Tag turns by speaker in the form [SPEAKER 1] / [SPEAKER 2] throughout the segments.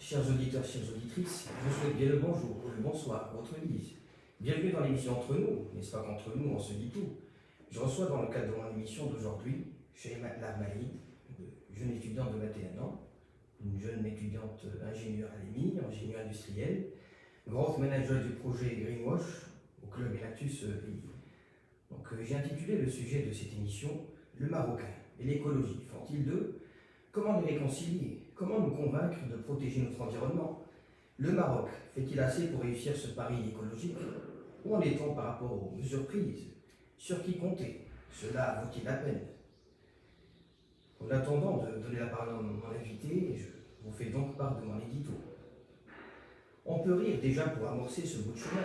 [SPEAKER 1] Chers auditeurs, chères auditrices, je vous souhaite bien le bonjour ou le bonsoir, votre guise. Bienvenue dans l'émission Entre nous, n'est-ce pas qu'entre nous on se dit tout. Je reçois dans le cadre de mon émission d'aujourd'hui Shaima Larmaïd, jeune étudiante de 21 ans, une jeune étudiante ingénieure à l'EMI, ingénieure industrielle, growth manager du projet Greenwash au club Enactus pays. Donc j'ai intitulé le sujet de cette émission Le Marocain et l'écologie font-ils d'eux? Comment les réconcilier? Comment nous convaincre de protéger notre environnement? Le Maroc fait-il assez pour réussir ce pari écologique? Où en est-on par rapport aux mesures prises? Sur qui compter? Cela vaut-il la peine? En attendant de donner la parole à mon invité, je vous fais donc part de mon édito. On peut rire déjà pour amorcer ce bout de chemin,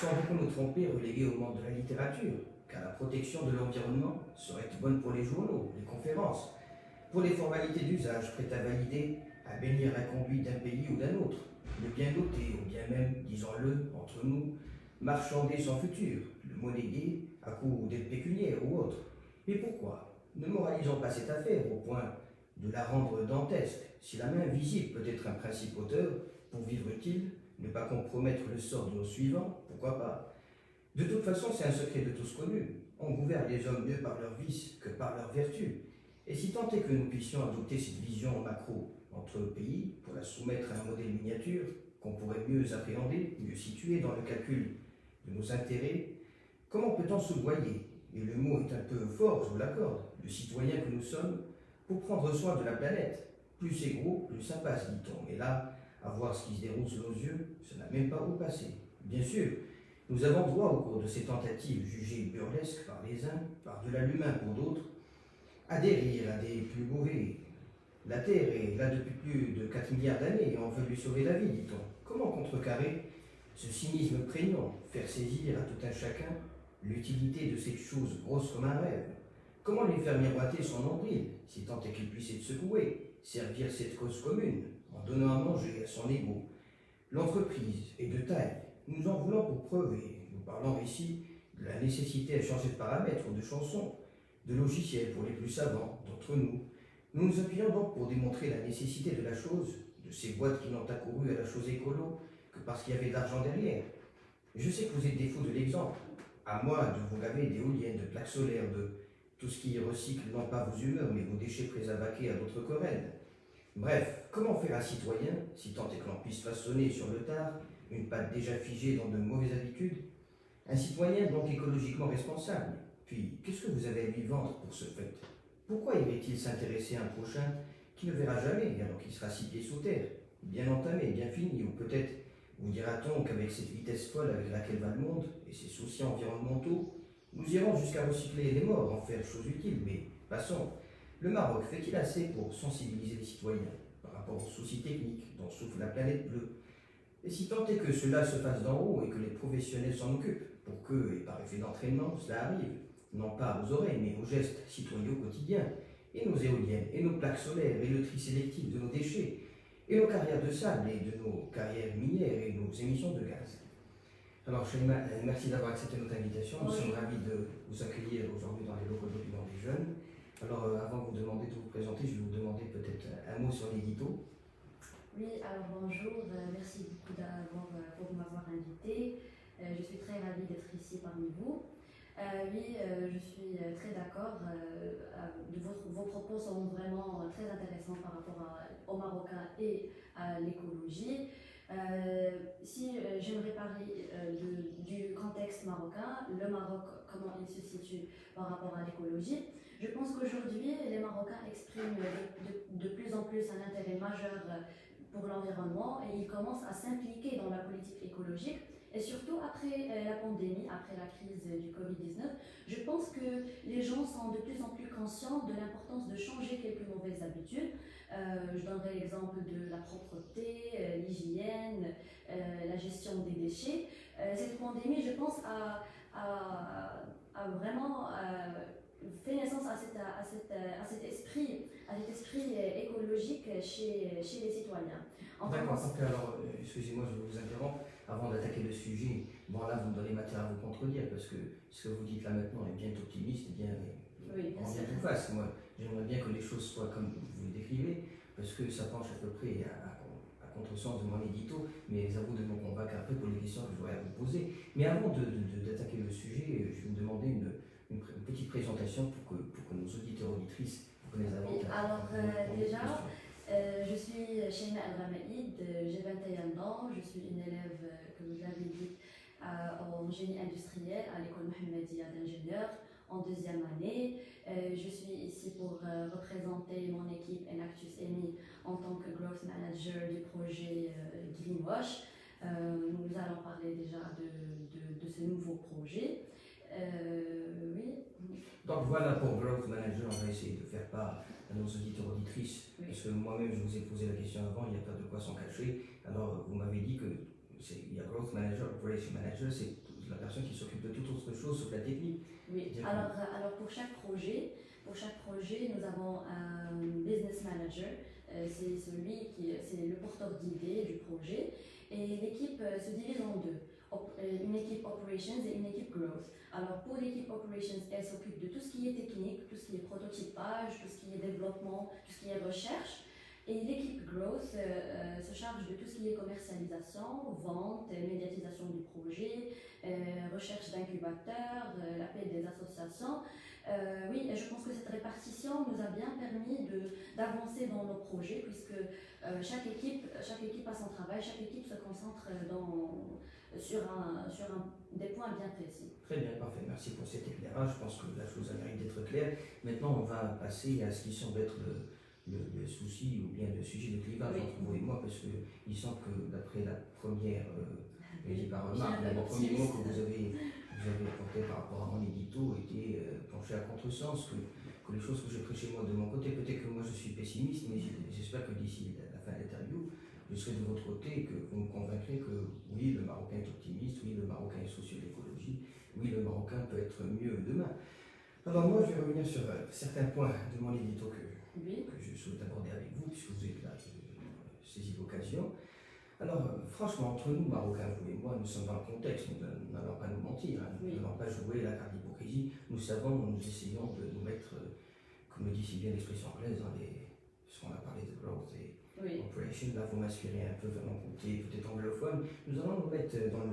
[SPEAKER 1] sans beaucoup nous tromper relégués au monde de la littérature, car la protection de l'environnement serait bonne pour les journaux, les conférences, pour les formalités d'usage prêtes à valider, à bénir la conduite d'un pays ou d'un autre, le bien noté, ou bien même, disons-le, entre nous, marchander son futur, le monnayer à coup d'aide pécuniaire ou autre. Mais pourquoi ne moralisons pas cette affaire au point de la rendre dantesque, si la main visible peut être un principe auteur, pour vivre utile, ne pas compromettre le sort de nos suivants, pourquoi pas? De toute façon, c'est un secret de tous connu. On gouverne les hommes mieux par leurs vices que par leurs vertus. Et si tant est que nous puissions adopter cette vision macro entre pays pour la soumettre à un modèle miniature qu'on pourrait mieux appréhender, mieux situer dans le calcul de nos intérêts, comment peut-on se voyer, et le mot est un peu fort, je vous l'accorde, le citoyen que nous sommes, pour prendre soin de la planète? Plus c'est gros, plus ça passe, dit-on. Mais là, à voir ce qui se déroule sous nos yeux, ça n'a même pas où passer. Bien sûr, nous avons droit au cours de ces tentatives jugées burlesques par les uns, par-delà l'humain pour d'autres, à des rires, à des plus mauvais. La Terre est là depuis plus de 4 milliards d'années et on veut lui sauver la vie, dit-on. Comment contrecarrer ce cynisme prégnant, faire saisir à tout un chacun l'utilité de cette chose grosse comme un rêve? Comment lui faire miroiter son nombril, si tant est qu'il puisse être secoué, servir cette cause commune, en donnant à manger à son ego? L'entreprise est de taille, nous en voulons pour preuve, et nous parlons ici de la nécessité à changer de paramètres ou de chanson, de logiciels pour les plus savants d'entre nous. Nous nous appuyons donc pour démontrer la nécessité de la chose, de ces boîtes qui n'ont accouru à la chose écolo que parce qu'il y avait de l'argent derrière. Je sais que vous êtes des fous de l'exemple. À moi de vous gaver d'éoliennes, de plaques solaires, de tout ce qui recycle non pas vos humeurs, mais vos déchets prêts à vaquer à d'autres querelles. Bref, comment faire un citoyen, si tant est que l'on puisse façonner sur le tard une patte déjà figée dans de mauvaises habitudes? Un citoyen donc écologiquement responsable. Puis, qu'est-ce que vous avez à lui vendre pour ce fait? Pourquoi irait-il s'intéresser à un prochain qui ne verra jamais, alors qu'il sera 6 pieds sous terre, bien entamé, bien fini, ou peut-être vous dira-t-on qu'avec cette vitesse folle avec laquelle va le monde, et ses soucis environnementaux, nous irons jusqu'à recycler les morts, en faire chose utile, mais passons. Le Maroc fait-il assez pour sensibiliser les citoyens par rapport aux soucis techniques dont souffre la planète bleue? Et si tant est que cela se fasse d'en haut et que les professionnels s'en occupent, pour que, et par effet d'entraînement, cela arrive, non pas aux oreilles, mais aux gestes citoyens au quotidien, et nos éoliennes, et nos plaques solaires, et le tri sélectif de nos déchets, et nos carrières de sable, et de nos carrières minières, et nos émissions de gaz. Alors, Shaima, merci d'avoir accepté notre invitation. Nous sommes ravis de vous accueillir aujourd'hui dans les locaux de l'Opinion des Jeunes. Alors, avant de vous demander de vous présenter, je vais vous demander peut-être un mot sur l'édito.
[SPEAKER 2] Oui, alors bonjour, merci beaucoup pour m'avoir invité. Je suis très ravie d'être ici parmi vous. Je suis très d'accord. Vos propos sont vraiment très intéressants par rapport aux Marocains et à l'écologie. Si j'aimerais parler du contexte marocain, le Maroc, comment il se situe par rapport à l'écologie, je pense qu'aujourd'hui, les Marocains expriment de plus en plus un intérêt majeur pour l'environnement et ils commencent à s'impliquer dans la politique écologique. Et surtout après la pandémie, après la crise du Covid-19, je pense que les gens sont de plus en plus conscients de l'importance de changer quelques mauvaises habitudes. Je donnerai l'exemple de la propreté, l'hygiène, la gestion des déchets. Cette pandémie, je pense, a vraiment fait naissance à cet esprit écologique chez les citoyens.
[SPEAKER 1] D'accord, donc alors, excusez-moi, je vous interromps. Avant d'attaquer le sujet, bon là, vous me donnez matière à vous contredire, parce que ce que vous dites là maintenant est bien optimiste, et bien,
[SPEAKER 2] oui, bien
[SPEAKER 1] tout face. Moi, j'aimerais bien que les choses soient comme vous les décrivez. parce que ça penche à peu près à contresens de mon édito, mais à vous de me convaincre après pour les questions que j'aurais à vous poser. Mais avant d'attaquer le sujet, je vais vous demander une petite présentation pour que nos auditeurs auditrices, pour que les
[SPEAKER 2] Oui,
[SPEAKER 1] avantages.
[SPEAKER 2] alors déjà, je suis Sheima El Ramaïd, j'ai 21 ans, je suis une élève, comme vous l'avez dit, en génie industriel à l'école Mohammedia d'ingénieurs en deuxième année. Je suis ici pour représenter mon équipe Enactus EMI en tant que Growth Manager du projet Greenwash. Nous allons parler déjà de ce nouveau projet. Oui.
[SPEAKER 1] Donc voilà, pour Growth Manager, on va essayer de faire part à nos auditeurs auditrices,
[SPEAKER 2] Oui.
[SPEAKER 1] parce que moi-même je vous ai posé la question avant, il n'y a pas de quoi s'en cacher. Alors vous m'avez dit que il y a Growth Manager, Operation Manager, c'est la personne qui s'occupe de toute autre chose sauf la technique.
[SPEAKER 2] Oui, alors pour chaque projet, nous avons un business manager, c'est c'est le porteur d'idées du projet, et l'équipe se divise en deux, une équipe operations et une équipe growth. Alors pour l'équipe operations, elle s'occupe de tout ce qui est technique, tout ce qui est prototypage, tout ce qui est développement, tout ce qui est recherche. Et l'équipe Growth se charge de tout ce qui est commercialisation, vente, médiatisation du projet, recherche d'incubateurs, l'appel des associations. Oui, et je pense que cette répartition nous a bien permis d'avancer dans nos projets, puisque chaque équipe a son travail, chaque équipe se concentre sur des points bien précis.
[SPEAKER 1] Très bien, parfait, merci pour cet éclairage. Je pense que la chose a mérite d'être claire. Maintenant, on va passer à ce qui semble être le souci ou bien le sujet de clivage entre vous et moi, parce qu'il semble que d'après la première remarque, le premier mot que vous avez porté par rapport à mon édito était penché à contresens, que les choses que je prêchais moi de mon côté, peut-être que moi je suis pessimiste, mais j'espère que d'ici la fin de l'interview, je serai de votre côté et que vous me convaincrez que oui, le Marocain est optimiste, oui, le Marocain est soucieux de l'écologie, oui, le Marocain peut être mieux demain. Alors moi, je vais revenir sur certains points de mon édito que je souhaite aborder avec vous, puisque vous êtes là, saisi l'occasion. Alors, franchement, entre nous, Marocains, vous et moi, nous sommes dans le contexte, nous n'allons pas nous mentir, hein, nous n'allons pas jouer la carte d'hypocrisie. Nous savons, nous essayons de nous mettre, comme le dit si bien l'expression anglaise, dans ce qu'on a parlé de growth et operation. Là, vous m'inspirez un peu vers mon côté peut-être anglophone. Nous allons nous mettre dans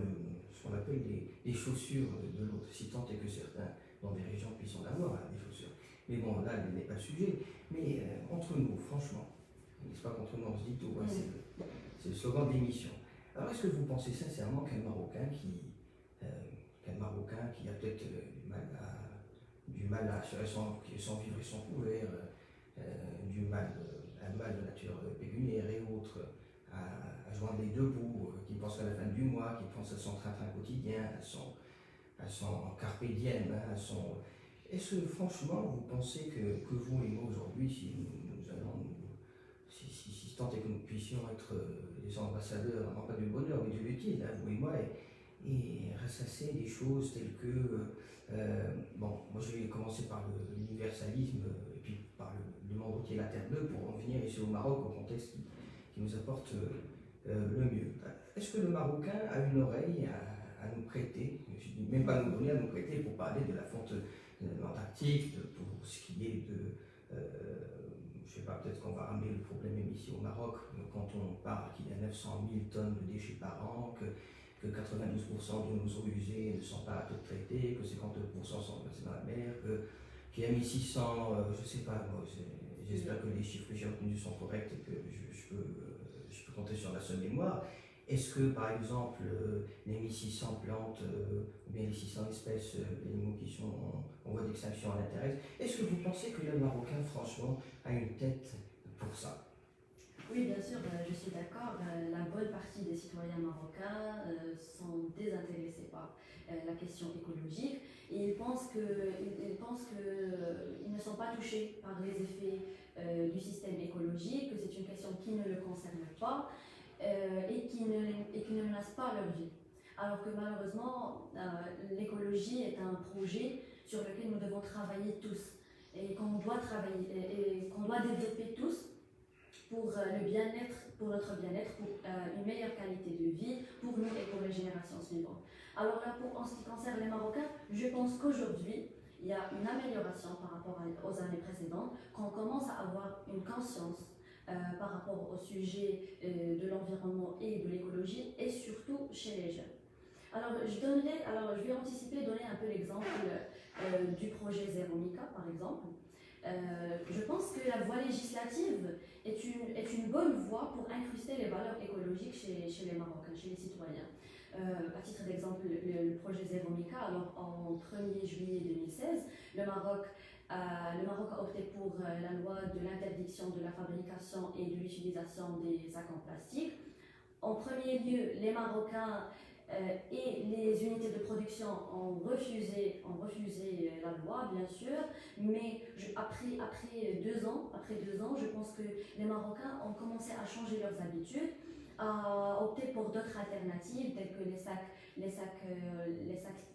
[SPEAKER 1] ce qu'on appelle les chaussures de l'autre, si tant est que certains dans des régions puissent en avoir, hein, des chaussures. Mais bon, là, il n'est pas le sujet. Mais entre nous, franchement, n'est-ce pas qu'entre nous, on se dit tout, hein, c'est le slogan de l'émission. Alors, est-ce que vous pensez sincèrement qu'un Marocain qui a peut-être du mal à assurer son vivre et son couvert, un mal de nature pécuniaire et autres, à joindre les deux bouts, qui pense à la fin du mois, qui pense à son train-train quotidien, à son carpe diem, hein, Est-ce que franchement vous pensez que vous et moi aujourd'hui, si tant est que nous puissions être les ambassadeurs, non pas du bonheur, mais de l'utile, hein, vous et moi, et rassasser des choses telles que, bon, moi je vais commencer par l'universalisme, et puis par le monde entier, la terre bleue, pour en venir ici au Maroc, au contexte qui nous apporte le mieux. Est-ce que le Marocain a une oreille à nous prêter, je dis même pas à nous donner, à nous prêter pour parler de la fonte l'Antarctique, pour ce qui est je ne sais pas, peut-être qu'on va ramener le problème ici au Maroc, quand on parle qu'il y a 900 000 tonnes de déchets par an, que 92% de nos eaux usées ne sont pas toutes traitées, que 52% sont versées dans la mer, qu'il y a 1600, je ne sais pas, j'espère que les chiffres que j'ai retenus sont corrects et que je peux compter sur la seule mémoire. Est-ce que, par exemple, les 1600 plantes ou bien les 600 espèces d'animaux qui sont en voie d'extinction l'intéressent? Est-ce que vous pensez que le Marocain, franchement, a une tête pour ça?
[SPEAKER 2] Oui, bien sûr, je suis d'accord. La bonne partie des citoyens marocains sont désintéressés par la question écologique et ils pensent qu'ils ne sont pas touchés par les effets du système écologique, que c'est une question qui ne le concerne pas. Et qui ne menacent pas leur vie. Alors que malheureusement, l'écologie est un projet sur lequel nous devons travailler tous et qu'on doit développer tous pour le bien-être, pour notre bien-être, pour une meilleure qualité de vie pour nous et pour les générations suivantes. Alors là, en ce qui concerne les Marocains, je pense qu'aujourd'hui, il y a une amélioration par rapport aux années précédentes, qu'on commence à avoir une conscience par rapport au sujet de l'environnement et de l'écologie, et surtout chez les jeunes. Alors, je vais anticiper, donner un peu l'exemple du projet Zéro Mica, par exemple. Je pense que la voie législative est une bonne voie pour incruster les valeurs écologiques chez les Marocains, chez les citoyens. À titre d'exemple, le projet Zéro Mica, alors en 1er juillet 2016, le Maroc a opté pour la loi de l'interdiction de la fabrication et de l'utilisation des sacs en plastique. En premier lieu, les Marocains et les unités de production ont refusé la loi, bien sûr, mais après 2 ans, je pense que les Marocains ont commencé à changer leurs habitudes, à opter pour d'autres alternatives telles que les sacs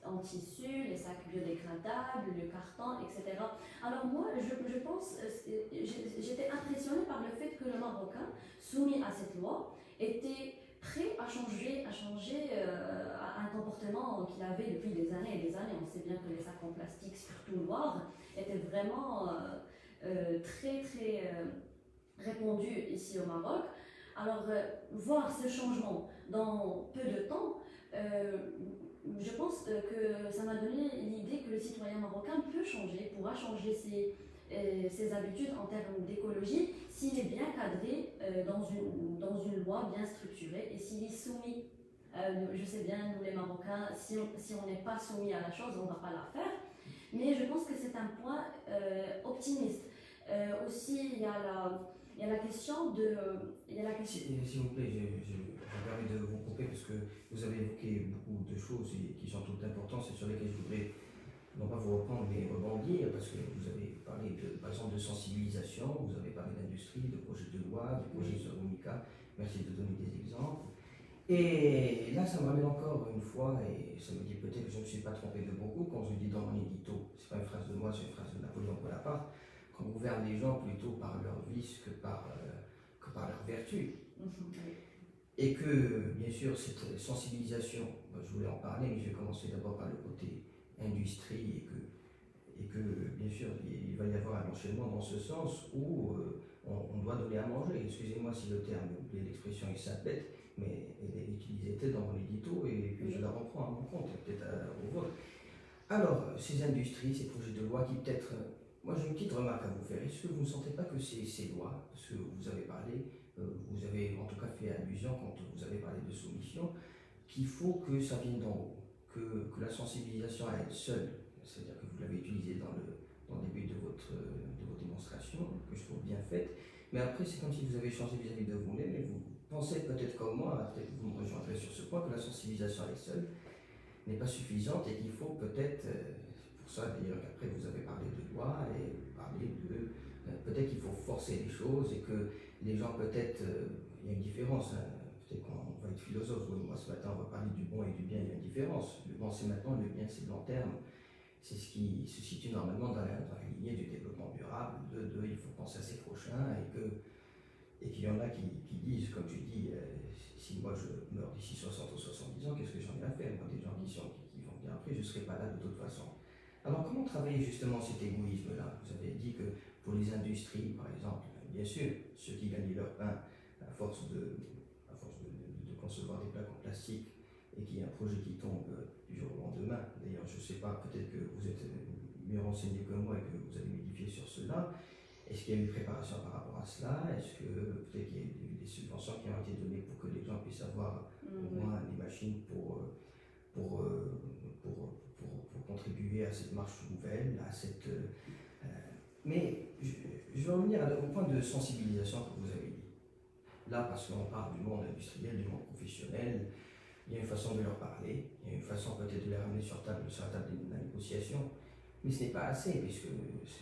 [SPEAKER 2] en tissu, les sacs biodégradables, le carton, etc. Alors moi, je pense, j'étais impressionnée par le fait que le Marocain, soumis à cette loi, était prêt à changer un comportement qu'il avait depuis des années et des années. On sait bien que les sacs en plastique, surtout noirs, étaient vraiment très répandus ici au Maroc. Alors, voir ce changement dans peu de temps, je pense que ça m'a donné l'idée que le citoyen marocain peut changer, pourra changer ses habitudes en termes d'écologie s'il est bien cadré dans une loi bien structurée et s'il est soumis. Je sais bien, nous les Marocains, si on n'est pas soumis à la chose, on ne va pas la faire. Mais je pense que c'est un point optimiste. Aussi, il y a la question de...
[SPEAKER 1] S'il vous plaît, je me permets de vous couper parce que vous avez évoqué beaucoup de choses qui sont toutes importantes et sur lesquelles je voudrais non pas vous reprendre mais rebondir parce que vous avez parlé par exemple de sensibilisation, vous avez parlé d'industrie, de projet de loi, de projet Zéro Mica. Merci de donner des exemples. Et là, ça me ramène encore une fois, et ça me dit peut-être que je ne me suis pas trompé de beaucoup quand je dis dans mon édito, c'est pas une phrase de moi, c'est une phrase de Napoléon Bonaparte, qu'on gouverne les gens plutôt par leur vice que par leur vertu. Et que, bien sûr, cette sensibilisation, je voulais en parler, mais je vais commencer d'abord par le côté industrie, et que bien sûr, il va y avoir un enchaînement dans ce sens où on doit donner à manger. Excusez-moi si le terme, l'expression est simplette, mais elle est utilisée dans mon édito, et puis je la reprends à mon compte, peut-être au vôtre. Alors, ces industries, ces projets de loi qui peut-être... moi, j'ai une petite remarque à vous faire. Est-ce que vous ne sentez pas que ces lois, parce que vous avez parlé, vous avez en tout cas fait allusion quand vous avez parlé de soumission, qu'il faut que ça vienne d'en haut, que la sensibilisation à elle seule, c'est-à-dire que vous l'avez utilisé dans le début de vos démonstrations, que je trouve bien faite, mais après c'est comme si vous avez changé vis-à-vis de vous-même et vous pensez peut-être comme moi, peut-être que vous me rejoindrez sur ce point, que la sensibilisation à elle seule n'est pas suffisante et qu'il faut peut-être, pour ça d'ailleurs qu'après vous avez parlé de loi et parlé de, peut-être qu'il faut forcer les choses et que les gens peut-être, il y a une différence, hein, peut-être qu'on va être philosophe, moi ce matin on va parler du bon et du bien, il y a une différence, le bon c'est maintenant, le bien c'est le long terme, c'est ce qui se situe normalement dans la lignée du développement durable, il faut penser à ses prochains et qu'il y en a qui disent, comme tu dis, si moi je meurs d'ici 60 ou 70 ans, qu'est-ce que j'en ai à faire? Moi, des gens qui vont bien après, je ne serai pas là de toute façon. Alors, comment travailler justement cet égoïsme-là? Vous avez dit que pour les industries, par exemple, bien sûr, ceux qui gagnent leur pain à force de concevoir des plaques en plastique et qu'il y a un projet qui tombe du jour au lendemain. D'ailleurs, je ne sais pas, peut-être que vous êtes mieux renseigné que moi et que vous allez m'édifier sur cela. Est-ce qu'il y a eu une préparation par rapport à cela? Est-ce que peut-être qu'il y a eu des subventions qui ont été données pour que les gens puissent avoir au moins des machines pour contribuer à cette marche nouvelle, à cette... mais je vais revenir au point de sensibilisation que vous avez dit. Là, parce qu'on parle du monde industriel, du monde professionnel, il y a une façon de leur parler, il y a une façon peut-être de les ramener sur la table de la négociation. Mais ce n'est pas assez, puisque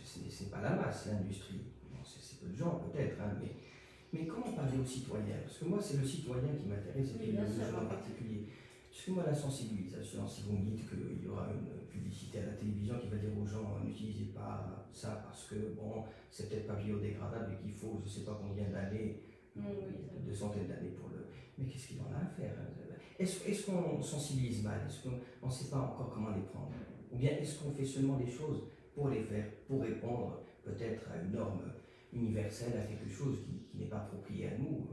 [SPEAKER 1] ce n'est pas la masse, l'industrie. Bon, c'est peu de gens peut-être, hein, mais comment parler aux citoyens? Parce que moi, c'est le citoyen qui m'intéresse, et puis le jeune en particulier. Parce que moi, la sensibilisation, si vous me dites qu'il y aura une publicité à la télévision qui va dire aux gens n'utilisez pas ça parce que bon, c'est peut-être pas biodégradable et qu'il faut je ne sais pas combien d'années, de centaines d'années pour le... Mais qu'est-ce qu'il en a à faire? Est-ce qu'on sensibilise mal? Est-ce qu'on ne sait pas encore comment les prendre? Ou bien est-ce qu'on fait seulement des choses pour les faire, pour répondre peut-être à une norme? universel, à quelque chose qui n'est pas approprié à nous,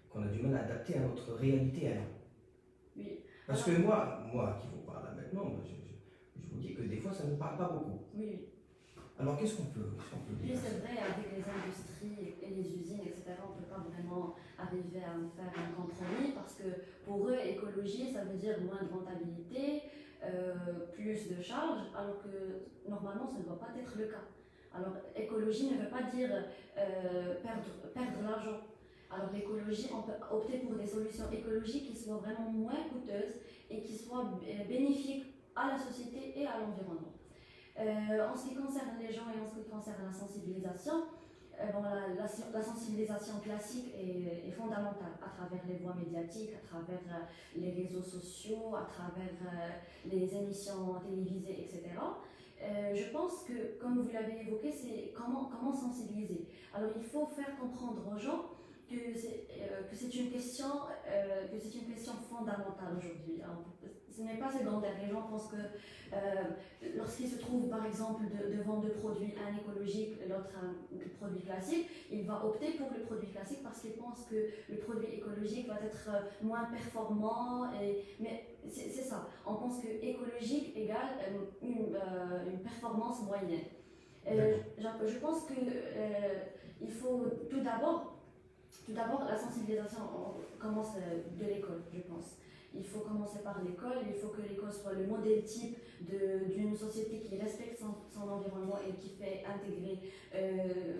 [SPEAKER 1] qu'on a du mal à adapter à notre réalité à nous.
[SPEAKER 2] Oui.
[SPEAKER 1] Parce que moi qui vous parle là maintenant, je vous dis que des fois ça ne me parle pas beaucoup.
[SPEAKER 2] Oui.
[SPEAKER 1] Alors qu'est-ce qu'on peut
[SPEAKER 2] Oui,
[SPEAKER 1] dire?
[SPEAKER 2] c'est vrai, avec les industries et les usines, etc., on ne peut pas vraiment arriver à faire un compromis parce que pour eux, écologie, ça veut dire moins de rentabilité, plus de charges, alors que normalement, ça ne doit pas être le cas. Alors, écologie ne veut pas dire perdre l'argent. Alors, l'écologie, on peut opter pour des solutions écologiques qui soient vraiment moins coûteuses et qui soient bénéfiques à la société et à l'environnement. En ce qui concerne les gens et en ce qui concerne la sensibilisation, la sensibilisation classique est fondamentale à travers les voies médiatiques, à travers les réseaux sociaux, à travers les émissions télévisées, etc. Je pense que, comme vous l'avez évoqué, c'est comment sensibiliser. Alors il faut faire comprendre aux gens que c'est une question fondamentale aujourd'hui. Ce n'est pas secondaire. Les gens pensent que lorsqu'ils se trouvent par exemple devant deux produits, un écologique et l'autre un produit classique, il va opter pour le produit classique parce qu'il pense que le produit écologique va être moins performant. Mais c'est ça. On pense que écologique égale une performance moyenne. Je pense que il faut tout d'abord, la sensibilisation commence de l'école, je pense. Il faut commencer par l'école, il faut que l'école soit le modèle type d'une société qui respecte son environnement et qui fait intégrer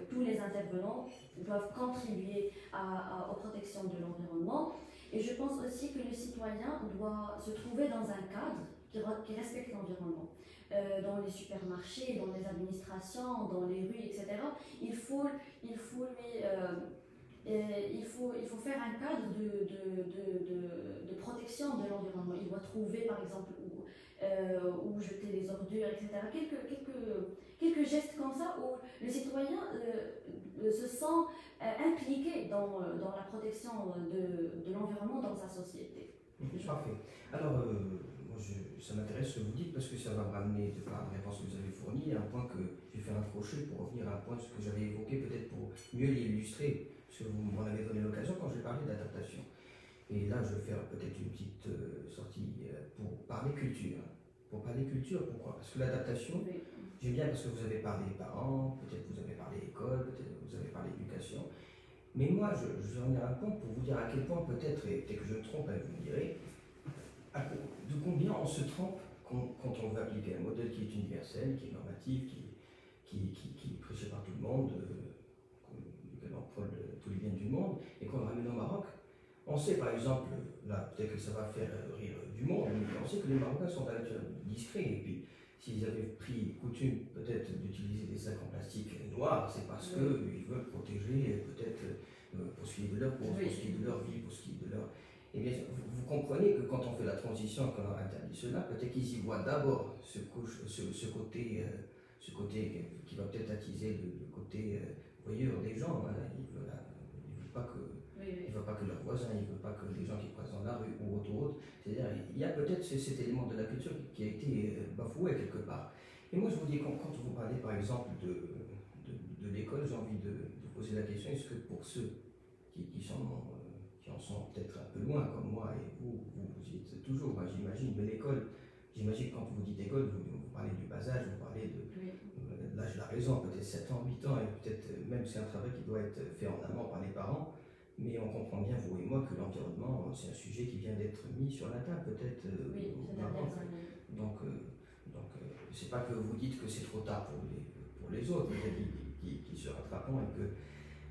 [SPEAKER 2] tous les intervenants, doivent contribuer aux protections de l'environnement. Et je pense aussi que le citoyen doit se trouver dans un cadre qui respecte l'environnement. Dans les supermarchés, dans les administrations, dans les rues, etc. Il faut faire un cadre de protection de l'environnement. Il doit trouver, par exemple, où jeter les ordures, etc. Quelques gestes comme ça où le citoyen se sent impliqué dans la protection de l'environnement dans sa société.
[SPEAKER 1] Parfait. Alors, ça m'intéresse ce que vous dites parce que ça va me ramener, par la réponse que vous avez fournie, à un point que je vais faire un crochet pour revenir à un point ce que j'avais évoqué, peut-être pour mieux l'illustrer, parce que vous m'en avez donné l'occasion quand j'ai parlé d'adaptation. Et là, je vais faire peut-être une petite sortie pour parler culture. Pour parler culture, pourquoi? Parce que l'adaptation, j'aime bien parce que vous avez parlé parents, peut-être vous avez parlé école, peut-être vous avez parlé éducation. Mais moi, je vais revenir à un point pour vous dire à quel point peut-être, et peut-être que je me trompe, vous me direz, de combien on se trompe quand on veut appliquer un modèle qui est universel, qui est normatif, qui est prêché par tout le monde, duquel on prône tous les biens du monde, et qu'on le ramène au Maroc. On sait par exemple, là peut-être que ça va faire rire du monde, mais on sait que les Marocains sont à nature discrets, et puis s'ils avaient pris coutume peut-être d'utiliser des sacs en plastique noirs, c'est parce qu'ils veulent protéger peut-être pour ce qui est de leur peau, pour ce qui est de leur vie, pour ce qui est de leur... Eh bien, vous comprenez que quand on fait la transition, qu'on a interdit cela, peut-être qu'ils y voient d'abord ce côté qui va peut-être attiser le côté voyeur des gens. Hein. Ils ne veulent pas que leurs voisins, ils ne veulent pas que les gens qui passent dans la rue ou autre. C'est-à-dire, il y a peut-être cet élément de la culture qui a été bafoué quelque part. Et moi, je vous dis, quand vous parlez par exemple de l'école, j'ai envie de poser la question, est-ce que pour ceux qui en sont peut-être un peu loin, comme moi, et vous y êtes toujours, moi, j'imagine, mais l'école, j'imagine quand vous dites école, vous parlez du bas âge, vous parlez de l'âge de la raison, peut-être 7 ans, 8 ans, et peut-être même c'est un travail qui doit être fait en amont par les parents, mais on comprend bien, vous et moi, que l'environnement, c'est un sujet qui vient d'être mis sur la table, peut-être au Maroc. Donc, c'est pas que vous dites que c'est trop tard pour les autres, qui se rattraperont et que...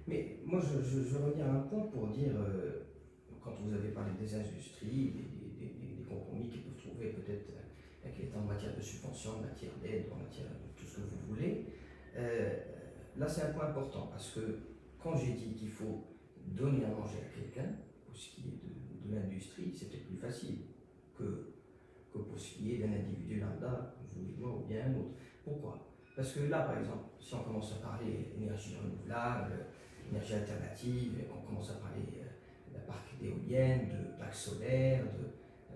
[SPEAKER 1] Mais moi, je veux revenir à un point pour dire, quand vous avez parlé des industries, des compromis qu'ils peuvent trouver peut-être avec l'État en matière de subvention, en matière d'aide, en matière de tout ce que vous voulez, là c'est un point important parce que quand j'ai dit qu'il faut donner à manger à quelqu'un, pour ce qui est de l'industrie, c'est peut-être plus facile que pour ce qui est d'un individu lambda, vous et moi ou bien un autre. Pourquoi? Parce que là, par exemple, si on commence à parler énergie renouvelable, énergie alternative, qu'on commence à parler d'un parc d'éoliennes, de plaques solaires,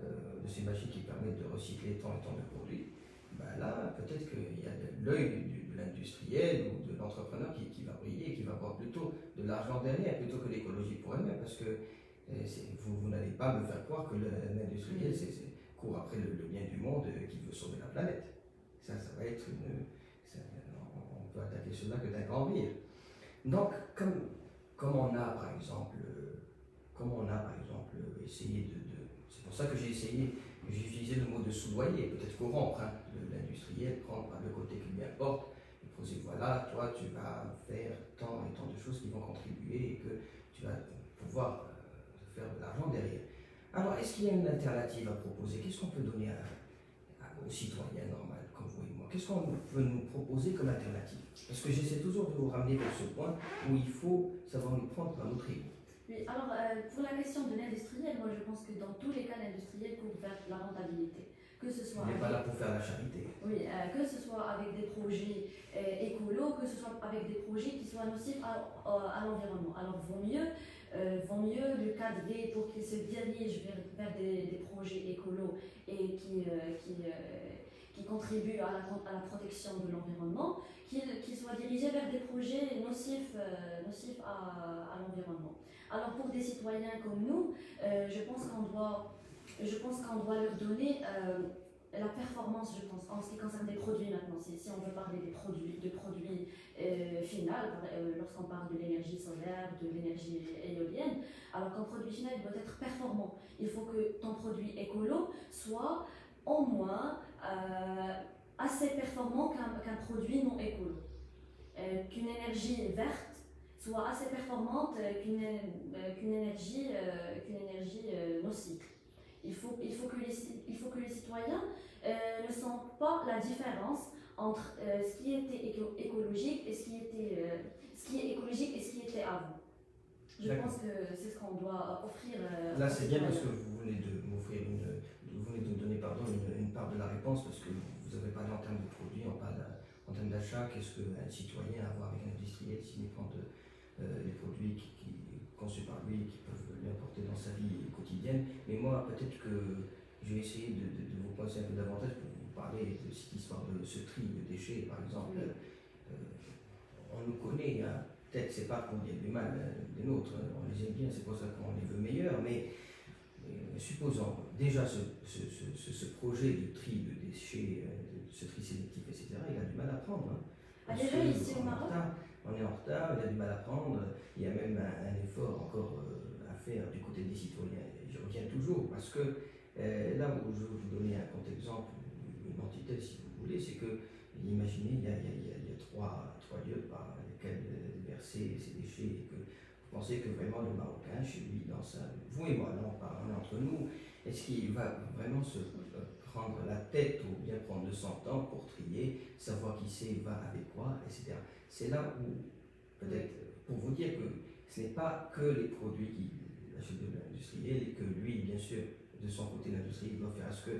[SPEAKER 1] de ces machines qui permettent de recycler tant et tant de produits, ben là, peut-être qu'il y a l'œil de l'industriel ou de l'entrepreneur qui va briller, qui va avoir plutôt de l'argent derrière, plutôt que l'écologie pour elle-même, parce que vous n'allez pas me faire croire que l'industriel court après le bien du monde qui veut sauver la planète. Ça va être on peut attaquer cela que d'un grand rire. Donc, comme on a par exemple essayé c'est pour ça que j'ai utilisé le mot de soudoyer, peut-être corrompre l'industriel, prendre par le côté qui lui importe, et poser voilà, toi tu vas faire tant et tant de choses qui vont contribuer et que tu vas pouvoir faire de l'argent derrière. Alors, est-ce qu'il y a une alternative à proposer? Qu'est-ce qu'on peut donner aux citoyens normal comme vous et moi? Qu'est-ce qu'on peut nous proposer comme alternative? Parce que j'essaie toujours de vous ramener vers ce point où il faut savoir nous prendre par notre ego.
[SPEAKER 2] Oui, alors pour la question de l'industriel, moi je pense que dans tous les cas, l'industriel court vers la rentabilité. Que ce soit
[SPEAKER 1] on n'est pas là pour faire la charité.
[SPEAKER 2] Oui, que ce soit avec des projets écolos, que ce soit avec des projets qui soient nocifs à l'environnement. Alors vaut mieux le cadrer pour qu'il se dirige vers des projets écolos et qui contribuent à la protection de l'environnement, qu'il soit dirigé vers des projets nocifs à l'environnement. Alors pour des citoyens comme nous, je pense qu'on doit leur donner la performance, je pense, en ce qui concerne les produits maintenant. Si on veut parler de produits finaux, lorsqu'on parle de l'énergie solaire, de l'énergie éolienne, alors qu'un produit final il doit être performant. Il faut que ton produit écolo soit au moins assez performant qu'un produit non écolo. Qu'une énergie verte soit assez performante qu'une énergie nocive. Il faut que les citoyens ne sentent pas la différence entre ce qui était écologique et ce qui est écologique et ce qui était avant. Je pense que c'est ce qu'on doit offrir.
[SPEAKER 1] Là, c'est bien parce que vous venez de m'offrir vous venez de me donner une part de la réponse, parce que vous avez parlé en termes de produits, on parle en termes d'achat. Qu'est-ce qu'un citoyen a à voir avec un industriel s'il prend les produits conçus par lui et qui peuvent l'importer dans sa vie quotidienne? Mais moi, peut-être que je vais essayer de vous poser un peu davantage pour vous parler de cette histoire de ce tri de déchets, par exemple. On nous connaît, hein. Peut-être c'est pas pour dire du mal des nôtres, on les aime bien, c'est pour ça qu'on les veut meilleurs, mais supposons déjà ce projet de tri de déchets, ce tri sélectif, etc., il a du mal à prendre. Hein.
[SPEAKER 2] Déjà ici au Maroc,
[SPEAKER 1] on est en retard, il a du mal à prendre, il y a même un effort encore à faire du côté des citoyens. Je reviens toujours, parce que là où je vais vous donner un contre-exemple, une antithèse si vous voulez, c'est que, imaginez, il y a trois lieux par lesquels verser ces déchets, et que vous pensez que vraiment le Marocain, chez lui, vous et moi, là on est entre nous, est-ce qu'il va vraiment se prendre la tête ou bien prendre de son temps pour trier, savoir qui c'est, va avec quoi, etc. C'est là où, peut-être, pour vous dire que ce n'est pas que les produits qui achètent de l'industriel, et que lui, bien sûr, de son côté, l'industrie doit faire à ce que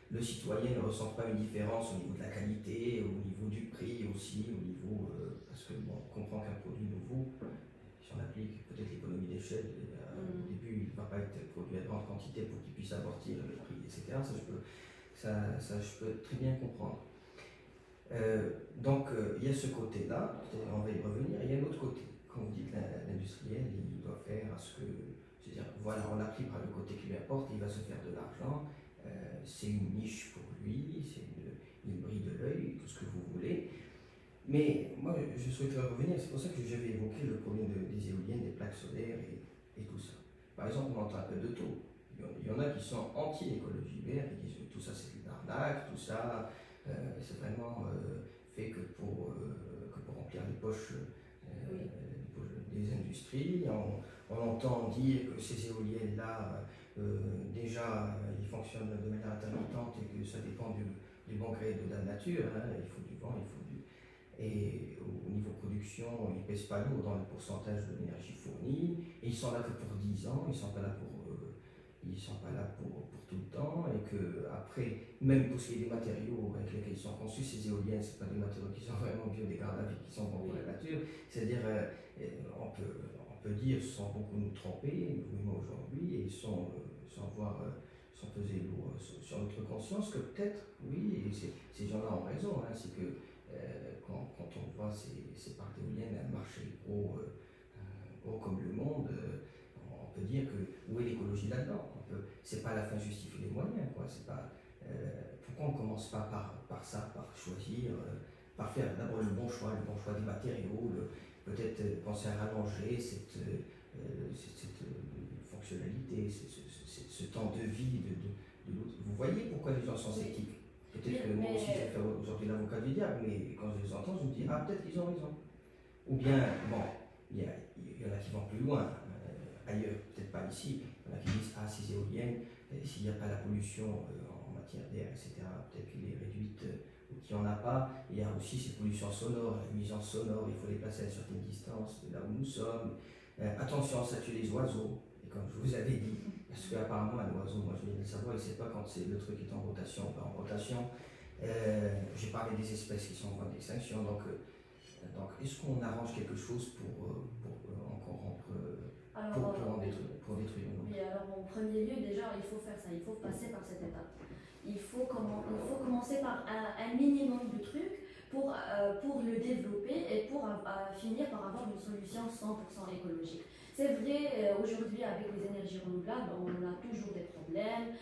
[SPEAKER 1] le citoyen ne ressente pas une différence au niveau de la qualité, au niveau du prix aussi, au niveau, parce que bon, on comprend qu'un produit nouveau, si on applique peut-être l'économie d'échelle, au début il ne va pas être produit à grande quantité pour qu'il puisse amortir le prix, etc. Ça je peux très bien comprendre. Donc il y a ce côté-là, on va y revenir, et il y a l'autre côté. Quand vous dites l'industriel, il doit faire à ce que, c'est-à-dire, voilà, on l'a pris par le côté qui lui apporte, il va se faire de l'argent, c'est une niche pour lui, il brille de l'œil, tout ce que vous voulez. Mais moi, je souhaiterais revenir, c'est pour ça que j'avais évoqué le problème des éoliennes, des plaques solaires et tout ça. Par exemple, on entend un peu de tout. Il y en a qui sont anti-écologie verte, qui disent tout ça c'est de l'arnaque, tout ça c'est vraiment fait que pour remplir les poches des industries. On entend dire que ces éoliennes-là, déjà, ils fonctionnent de manière intermittente et que ça dépend du bon gré de la nature. Hein. Il faut du vent, il faut du... Et au niveau production, ils ne pèsent pas lourd dans le pourcentage de l'énergie fournie. Et ils sont là que pour 10 ans, ils ne sont pas là pour tout le temps. Et que après, même pour ce qui est des matériaux avec lesquels ils sont conçus, ces éoliennes, ce pas des matériaux qui sont vraiment biodégradables et qui sont bons pour la nature. C'est-à-dire, on peut dire, sans beaucoup nous tromper, nous et moi aujourd'hui, et sans peser lourd sur notre conscience, que peut-être, oui, et ces gens-là ont raison, hein, c'est que quand on voit ces parcs éoliennes marcher gros comme le monde, on peut dire que où est l'écologie là-dedans? C'est pas la fin justifie les moyens, quoi. C'est pas, pourquoi on ne commence pas par ça, par choisir, par faire d'abord le bon choix des matériaux, peut-être penser à rallonger cette fonctionnalité, ce temps de vie de l'autre. Vous voyez pourquoi les gens sont sceptiques? Peut-être que moi aussi je vais faire aujourd'hui l'avocat du diable, mais quand je les entends, je me dis, ah, peut-être qu'ils ont raison. Ou bien, bon, il y en a qui vont plus loin, ailleurs, peut-être pas ici, il y en a qui disent, ah, ces éoliennes, s'il n'y a pas la pollution en matière d'air, etc., peut-être qu'elle est réduite ou qu'il n'y en a pas. Il y a aussi ces pollutions sonores, la nuisance sonore, il faut les placer à une certaine distance de là où nous sommes. Attention, ça tue les oiseaux, et comme je vous avais dit, parce qu'apparemment un oiseau, moi je viens de le savoir, il ne sait pas quand le truc est en rotation ou pas en rotation. J'ai parlé des espèces qui sont en voie d'extinction, donc est-ce qu'on arrange quelque chose pour encore rompre, pour détruire le monde?
[SPEAKER 2] Oui, alors en premier lieu, déjà, il faut faire ça, il faut passer par cette étape. Il faut commencer par un minimum de trucs pour le développer et pour finir par avoir une solution 100% écologique. C'est vrai, aujourd'hui, avec les énergies renouvelables, on a toujours des problèmes,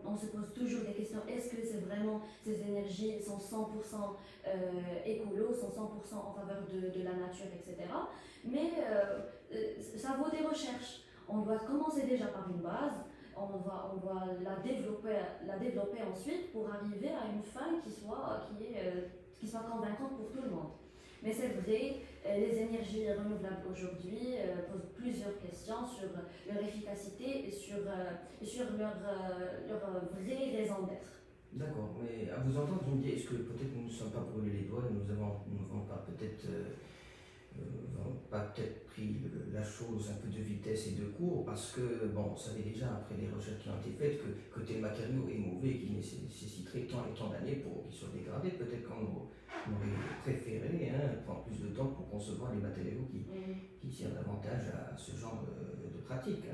[SPEAKER 2] on se pose toujours des questions. Est-ce que c'est vraiment ces énergies sont 100% écolo, sont 100% en faveur de la nature, etc. Mais ça vaut des recherches. On doit commencer déjà par une base, on va la développer ensuite pour arriver à une fin qui soit convaincante pour tout le monde. Mais c'est vrai, les énergies renouvelables aujourd'hui posent plusieurs questions sur leur efficacité et sur leur vraie raison d'être.
[SPEAKER 1] D'accord, mais à vous entendre, je me dis, est-ce que peut-être nous ne sommes pas brûlés les doigts, nous n'avons pas peut-être pris la chose un peu de vitesse et de cours, parce que, bon, on savait déjà, après les recherches qui ont été faites, que tel matériau est mauvais, qui nécessiterait tant et tant d'années pour qu'il soit dégradé. Peut-être qu'on aurait préféré prendre plus de temps pour concevoir les matériaux qui tirent davantage à ce genre de pratique.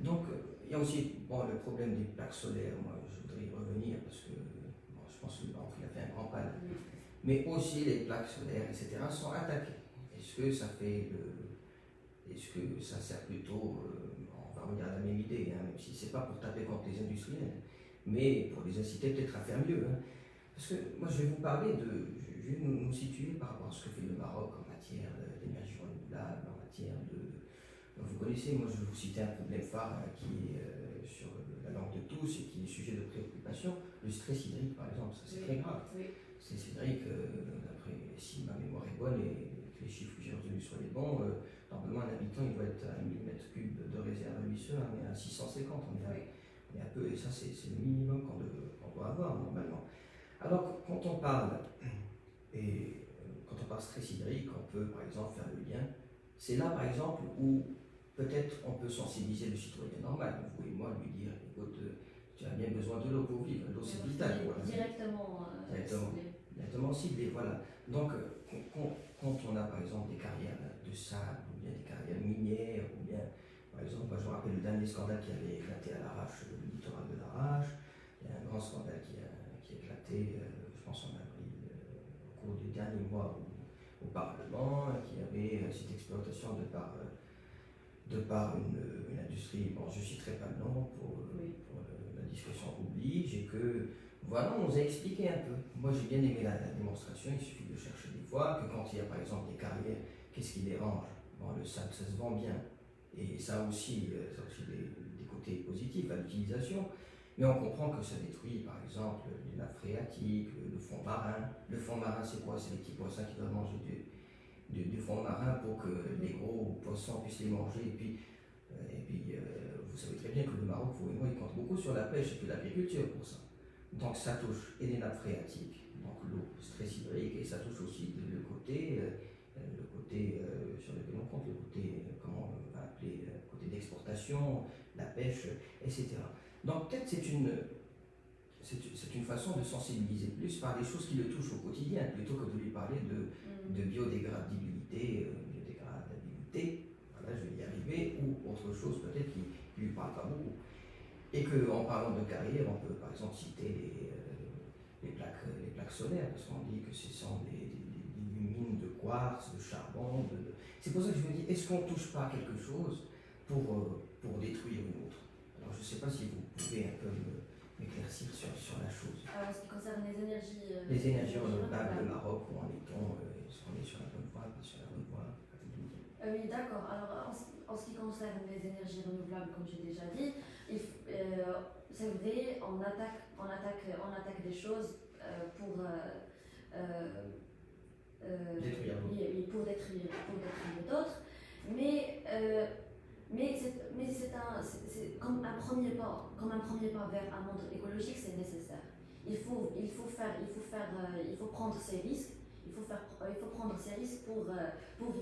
[SPEAKER 1] Donc, il y a aussi le problème des plaques solaires. Moi, je voudrais y revenir parce que je pense que le banque il a fait un grand pas là. Mais aussi les plaques solaires, etc., sont attaquées. Est-ce que ça sert plutôt, on va revenir à la même idée, même si c'est pas pour taper contre les industriels, mais pour les inciter peut-être à faire mieux. Parce que moi, je vais vous parler je vais nous situer par rapport à ce que fait le Maroc en matière d'énergie renouvelable, en matière de. Vous connaissez, moi je vais vous citer un problème phare qui est sur la langue de tous et qui est sujet de préoccupation, le stress hydrique par exemple, ça c'est très grave.
[SPEAKER 2] Oui.
[SPEAKER 1] C'est hydrique, d'après, si ma mémoire est bonne et que les chiffres que j'ai retenus soient les bons, normalement un habitant il doit être à 1000 m3 de réserve à lui seul, on est à 650, on est un peu, et ça c'est le minimum qu'on doit avoir normalement. Alors quand on parle stress hydrique, on peut par exemple faire le lien. C'est là par exemple où peut-être on peut sensibiliser le citoyen normal, vous et moi, lui dire, écoute, tu as bien besoin de l'eau pour vivre, l'eau c'est vital. Directement ciblé, voilà. Donc quand on a par exemple des carrières de sable, ou bien des carrières minières, ou bien, par exemple, moi je me rappelle le dernier scandale qui avait éclaté à l'Arrache, le littoral de l'Arrache, il y a un grand scandale qui a éclaté, je pense en avril, au cours des derniers mois au Parlement, qui avait cette exploitation de par une industrie, bon je ne citerai pas le nom pour la discussion oblige, et que voilà, on nous a expliqué un peu. Moi j'ai bien aimé la démonstration, il suffit de chercher des fois, que quand il y a par exemple des carrières, qu'est-ce qui dérange? Bon, le sable ça se vend bien, et ça a aussi des côtés positifs à l'utilisation, mais on comprend que ça détruit par exemple les nappes phréatiques, le fond marin. Le fond marin c'est quoi? C'est les petits poissons qui doivent manger du fond marin pour que les gros poissons puissent les manger. Et puis vous savez très bien que le Maroc, vous et moi, il compte beaucoup sur la pêche et puis l'agriculture pour ça. Donc ça touche et les nappes phréatiques, donc l'eau, stress hydrique, et ça touche aussi le côté sur lequel on compte, le côté, comment on va appeler, côté d'exportation, la pêche, etc. Donc peut-être c'est une façon de sensibiliser plus par des choses qui le touchent au quotidien, plutôt que de lui parler de biodégradabilité, voilà, je vais y arriver, ou autre chose peut-être qui ne lui parle pas beaucoup. Et qu'en parlant de carrière, on peut par exemple citer les plaques solaires, parce qu'on dit que ce sont des mines de quartz, de charbon. C'est pour ça que je me dis, est-ce qu'on ne touche pas à quelque chose pour détruire une autre? Alors je ne sais pas si vous pouvez un peu m'éclaircir sur la chose.
[SPEAKER 2] En ce qui concerne
[SPEAKER 1] Les énergies renouvelables, le Maroc, où en est-on? Est-ce qu'on est sur la bonne voie, pas sur la bonne voie?
[SPEAKER 2] Oui, d'accord. Alors, en ce qui concerne les énergies renouvelables, comme j'ai déjà dit, c'est vrai, on attaque des choses pour
[SPEAKER 1] détruire d'autres.
[SPEAKER 2] oui, pour détruire d'autres, mais c'est comme un premier pas, vers un monde écologique, c'est nécessaire. Il faut prendre ces risques. Il faut prendre ces risques pour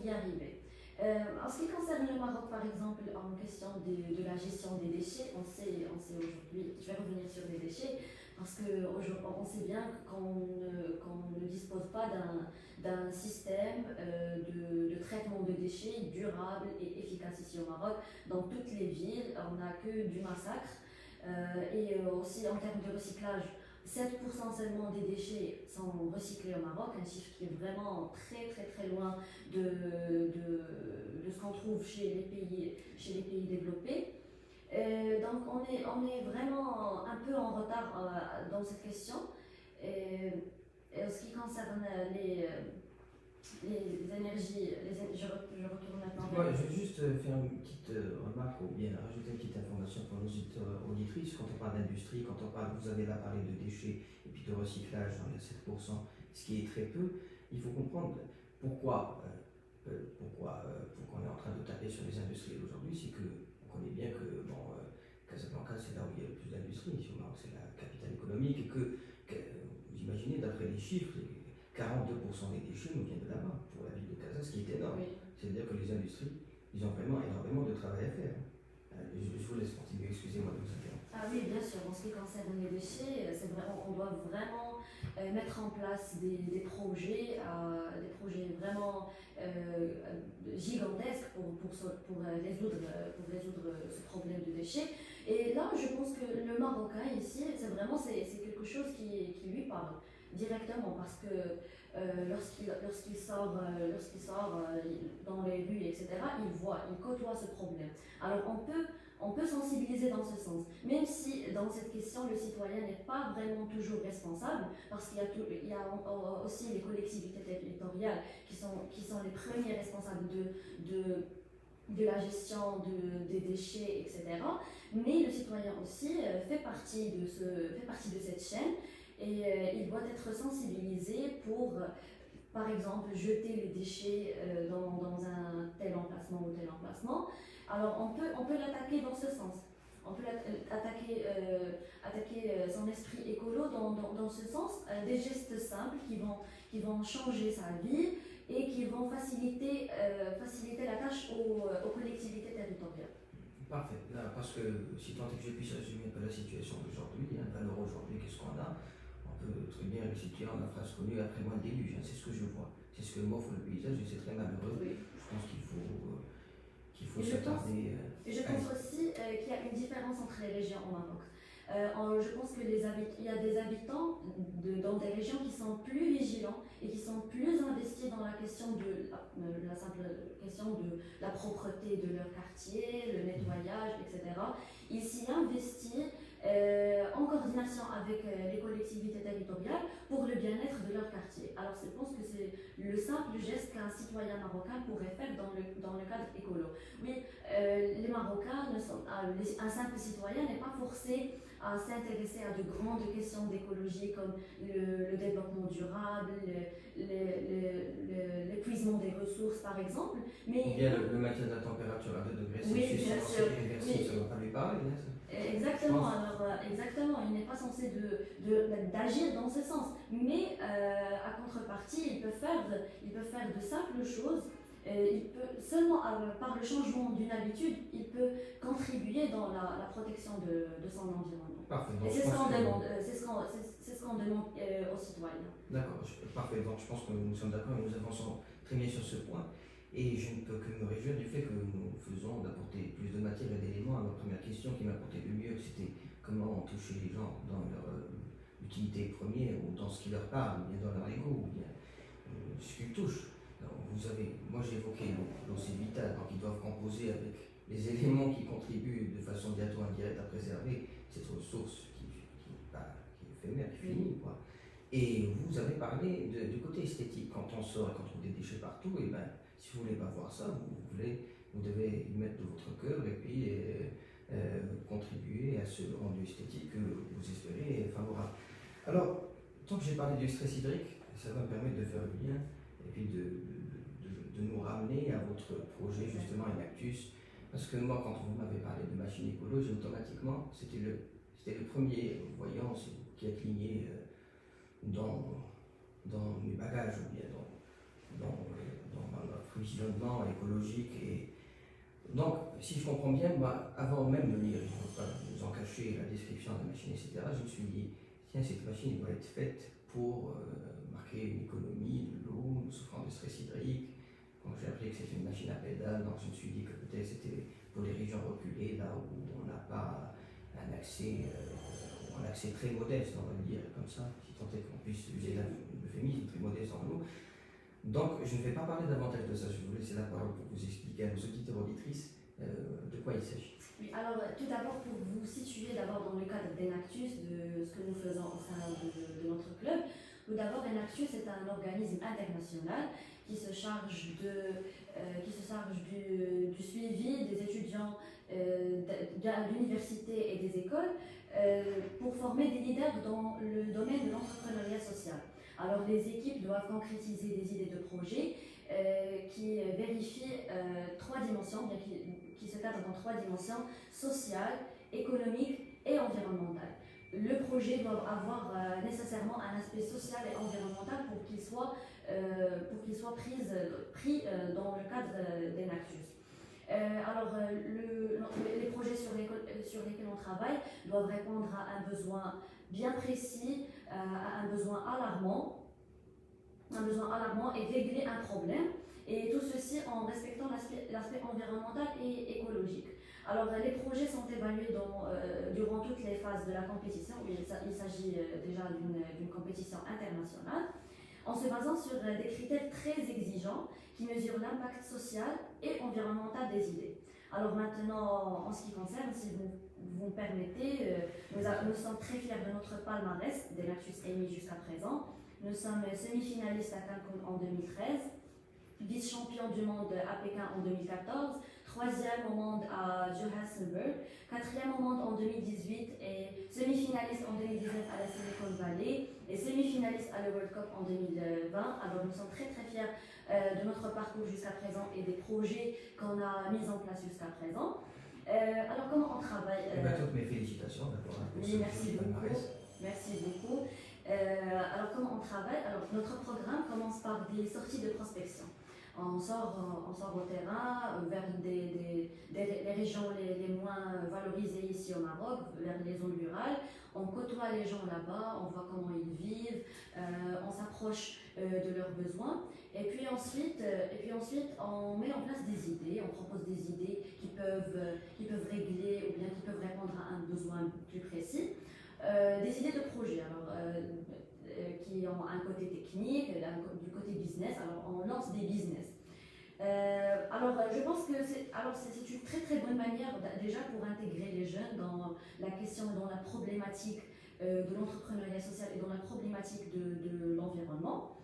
[SPEAKER 2] y arriver. En ce qui concerne le Maroc, par exemple, en question de la gestion des déchets, on sait aujourd'hui, je vais revenir sur les déchets, parce qu'on sait bien qu'on ne dispose pas d'un système de traitement de déchets durable et efficace ici au Maroc. Dans toutes les villes, on n'a que du massacre. Et aussi en termes de recyclage, 7% seulement des déchets sont recyclés au Maroc, un chiffre qui est vraiment très très très loin de ce qu'on trouve chez les pays développés. Donc on est vraiment un peu en retard dans cette question. Et en ce qui concerne les énergies, je retourne maintenant.
[SPEAKER 1] Ouais, je vais juste faire une petite remarque ou bien rajouter une petite information pour nos auditrices. Quand on parle d'industrie, vous avez là parlé de déchets et puis de recyclage dans les 7%, ce qui est très peu. Il faut comprendre pourquoi on est en train de taper sur les industriels aujourd'hui. C'est qu'on connaît bien que Casablanca, c'est là où il y a le plus d'industrie. Ici au Maroc, c'est la capitale économique et que vous imaginez, d'après les chiffres, 42% des déchets nous viennent de là-bas, pour la ville de Casa, ce qui est énorme.
[SPEAKER 2] Oui.
[SPEAKER 1] C'est-à-dire que les industries, ils ont vraiment énormément de travail à faire. Je vous laisse continuer, excusez-moi de vous interrompre.
[SPEAKER 2] Ah oui, bien sûr, en ce qui concerne les déchets, c'est vrai, on doit vraiment mettre en place des projets vraiment gigantesques pour résoudre ce problème de déchets. Et là, je pense que le Marocain ici, c'est quelque chose qui lui parle directement, parce que lorsqu'il sort dans les rues, etc., il côtoie ce problème. Alors on peut sensibiliser dans ce sens, même si dans cette question le citoyen n'est pas vraiment toujours responsable, parce qu'il y a aussi les collectivités territoriales qui sont les premiers responsables de la gestion des déchets, etc. Mais le citoyen aussi fait partie de cette chaîne, et il doit être sensibilisé pour, par exemple, jeter les déchets dans un tel emplacement ou tel emplacement. Alors on peut l'attaquer dans ce sens. On peut attaquer son esprit écolo dans ce sens, des gestes simples qui vont changer sa vie et qui vont faciliter la tâche aux collectivités territoriales.
[SPEAKER 1] Parfait. Là, parce que si tant est que je puisse résumer un peu la situation d'aujourd'hui, alors aujourd'hui, qu'est-ce qu'on a? On peut très bien réciter en la phrase connue après moi le déluge, c'est ce que je vois, c'est ce que m'offre le paysage et c'est très malheureux.
[SPEAKER 2] Oui.
[SPEAKER 1] Je pense qu'il faut s'attarder.
[SPEAKER 2] Et je pense aussi qu'il y a une différence entre les régions au Maroc. Je pense qu'il y a des habitants dans des régions qui sont plus vigilants et qui sont plus investis dans la question la simple question de la propreté de leur quartier, le nettoyage, etc. Ils s'y investissent en coordination avec les collectivités territoriales pour le bien-être de leur quartier. Alors je pense que c'est le simple geste qu'un citoyen marocain pourrait faire dans le cadre écolo. Oui, les Marocains, un simple citoyen n'est pas forcé à s'intéresser à de grandes questions d'écologie comme le développement durable, l'épuisement des ressources par exemple. Mais
[SPEAKER 1] ou bien le maintien de la température à 2 degrés Celsius, c'est irréversible, ça ne va pas lui parler.
[SPEAKER 2] Exactement, exactement, il n'est pas censé d'agir dans ce sens, mais à contrepartie, il peut faire de simples choses. Il peut seulement par le changement d'une habitude, il peut contribuer dans la protection de son environnement.
[SPEAKER 1] Parfait.
[SPEAKER 2] Et c'est ce qu'on demande, aux citoyens.
[SPEAKER 1] D'accord, parfait. Donc je pense que nous sommes d'accord et nous avançons très bien sur ce point. Et je ne peux que me réjouir du fait que nous faisons d'apporter plus de matière et d'éléments à notre première question qui m'a apporté le mieux, c'était comment toucher les gens dans l'utilité première ou dans ce qui leur parle, ou bien dans leur ego, ou bien ce qu'ils touchent. Alors, moi j'ai évoqué l'os vital, donc ils doivent composer avec les éléments qui contribuent de façon directe ou indirecte à préserver cette ressource qui est éphémère, qui finit, quoi. Et vous avez parlé du côté esthétique. Quand on sort et qu'on trouve des déchets partout, et ben, si vous voulez pas voir ça, vous devez y mettre de votre cœur et puis contribuer à ce rendu esthétique que vous espérez favorable. Alors, tant que j'ai parlé du stress hydrique, ça va me permettre de faire le lien et puis de nous ramener à votre projet, justement, Enactus. Parce que moi, quand vous m'avez parlé de machine écologie, automatiquement, c'était le premier voyant qui a cligné dans mes bagages ou bien dans notre visionnement écologique. Et donc, si je comprends bien, avant même de lire, je ne veux pas vous en cacher la description de la machine, etc., je me suis dit, tiens, cette machine doit être faite pour marquer une économie de l'eau, nous souffrant de stress hydrique. Quand j'ai appris que c'était une machine à pédales, donc je me suis dit que peut-être c'était pour les régions reculées, là où on n'a pas un accès très modeste, on va le dire comme ça, si tant est qu'on puisse user l'euphémisme, très modeste en l'eau. Donc, je ne vais pas parler davantage de ça, je vais vous laisser la parole pour vous expliquer à nos auditeurs auditrices de quoi il s'agit.
[SPEAKER 2] Oui, alors tout d'abord, pour vous situer d'abord dans le cadre d'Enactus, de ce que nous faisons au sein de notre club, tout d'abord, Enactus est un organisme international qui se charge du suivi des étudiants de l'université et des écoles pour former des leaders dans le domaine de l'entrepreneuriat social. Alors les équipes doivent concrétiser des idées de projet qui vérifient trois dimensions, bien qui se cadrent dans trois dimensions: sociale, économique et environnementale. Le projet doit avoir nécessairement un aspect social et environnemental pour qu'il soit pris dans le cadre d'Enactus. Les projets sur lesquels on travaille doivent répondre à un besoin bien précis, à un besoin alarmant et régler un problème, et tout ceci en respectant l'aspect environnemental et écologique. Alors, les projets sont évalués durant toutes les phases de la compétition. Il s'agit déjà d'une compétition internationale, en se basant sur des critères très exigeants qui mesurent l'impact social et environnemental des idées. Alors maintenant, en ce qui concerne, si vous me permettez, nous sommes très fiers de notre palmarès d'Enactus EMI jusqu'à présent. Nous sommes semi-finalistes à Cancun en 2013, vice-champion du monde à Pékin en 2014, troisième au monde à Johannesburg, quatrième au monde en 2018 et semi-finaliste en 2019 à la Silicon Valley et semi-finaliste à la World Cup en 2020. Alors nous sommes très très fiers de notre parcours jusqu'à présent et des projets qu'on a mis en place jusqu'à présent. Alors comment on travaille
[SPEAKER 1] Toutes mes félicitations d'abord.
[SPEAKER 2] Oui, merci beaucoup. Merci beaucoup. Alors comment on travaille? Alors notre programme commence par des sorties de prospection. On sort au terrain, vers les régions les moins valorisées ici au Maroc, vers les zones rurales. On côtoie les gens là-bas, on voit comment ils vivent, on s'approche de leurs besoins. Et puis ensuite, on met en place des idées, on propose des idées qui peuvent régler ou bien qui peuvent répondre à un besoin plus précis. Des idées de projet. Alors, qui ont un côté technique, du côté business. Alors, on lance des business. Je pense que c'est une très très bonne manière déjà pour intégrer les jeunes dans la question, dans la problématique de l'entrepreneuriat social et dans la problématique de l'environnement.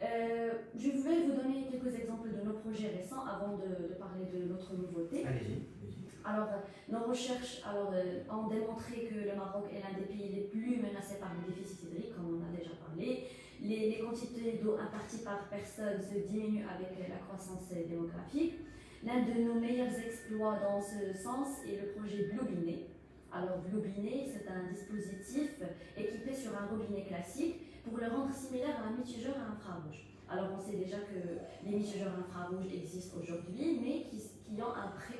[SPEAKER 2] Je voulais vous donner quelques exemples de nos projets récents avant de parler de notre nouveauté.
[SPEAKER 1] Allez-y.
[SPEAKER 2] Alors, nos recherches ont démontré que le Maroc est l'un des pays les plus menacés par le déficit hydrique, comme on a déjà parlé. Les quantités d'eau imparties par personne se diminuent avec la croissance démographique. L'un de nos meilleurs exploits dans ce sens est le projet Bluebinet. Alors, Bluebinet, c'est un dispositif équipé sur un robinet classique pour le rendre similaire à un mitigeur à infrarouge. Alors, on sait déjà que les mitigeurs infrarouges existent aujourd'hui, mais qui ont un prix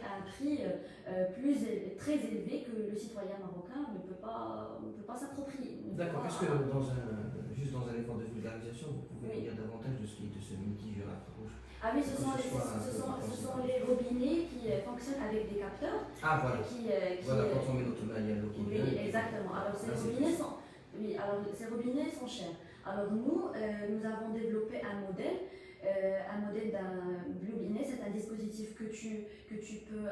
[SPEAKER 2] très élevé que le citoyen marocain ne peut pas s'approprier.
[SPEAKER 1] D'accord, est-ce que juste dans un effort de vulgarisation, vous pouvez dire davantage de ce mitigeur infrarouge?
[SPEAKER 2] Ah oui, ce sont les robinets qui fonctionnent avec des capteurs.
[SPEAKER 1] Ah voilà. Voilà, quand on met l'automate, il y a l'eau qui vient.
[SPEAKER 2] Oui, exactement. Alors ces robinets Oui, alors ces robinets sont chers. Alors nous avons développé un modèle d'un Bluebinet. C'est un dispositif que tu peux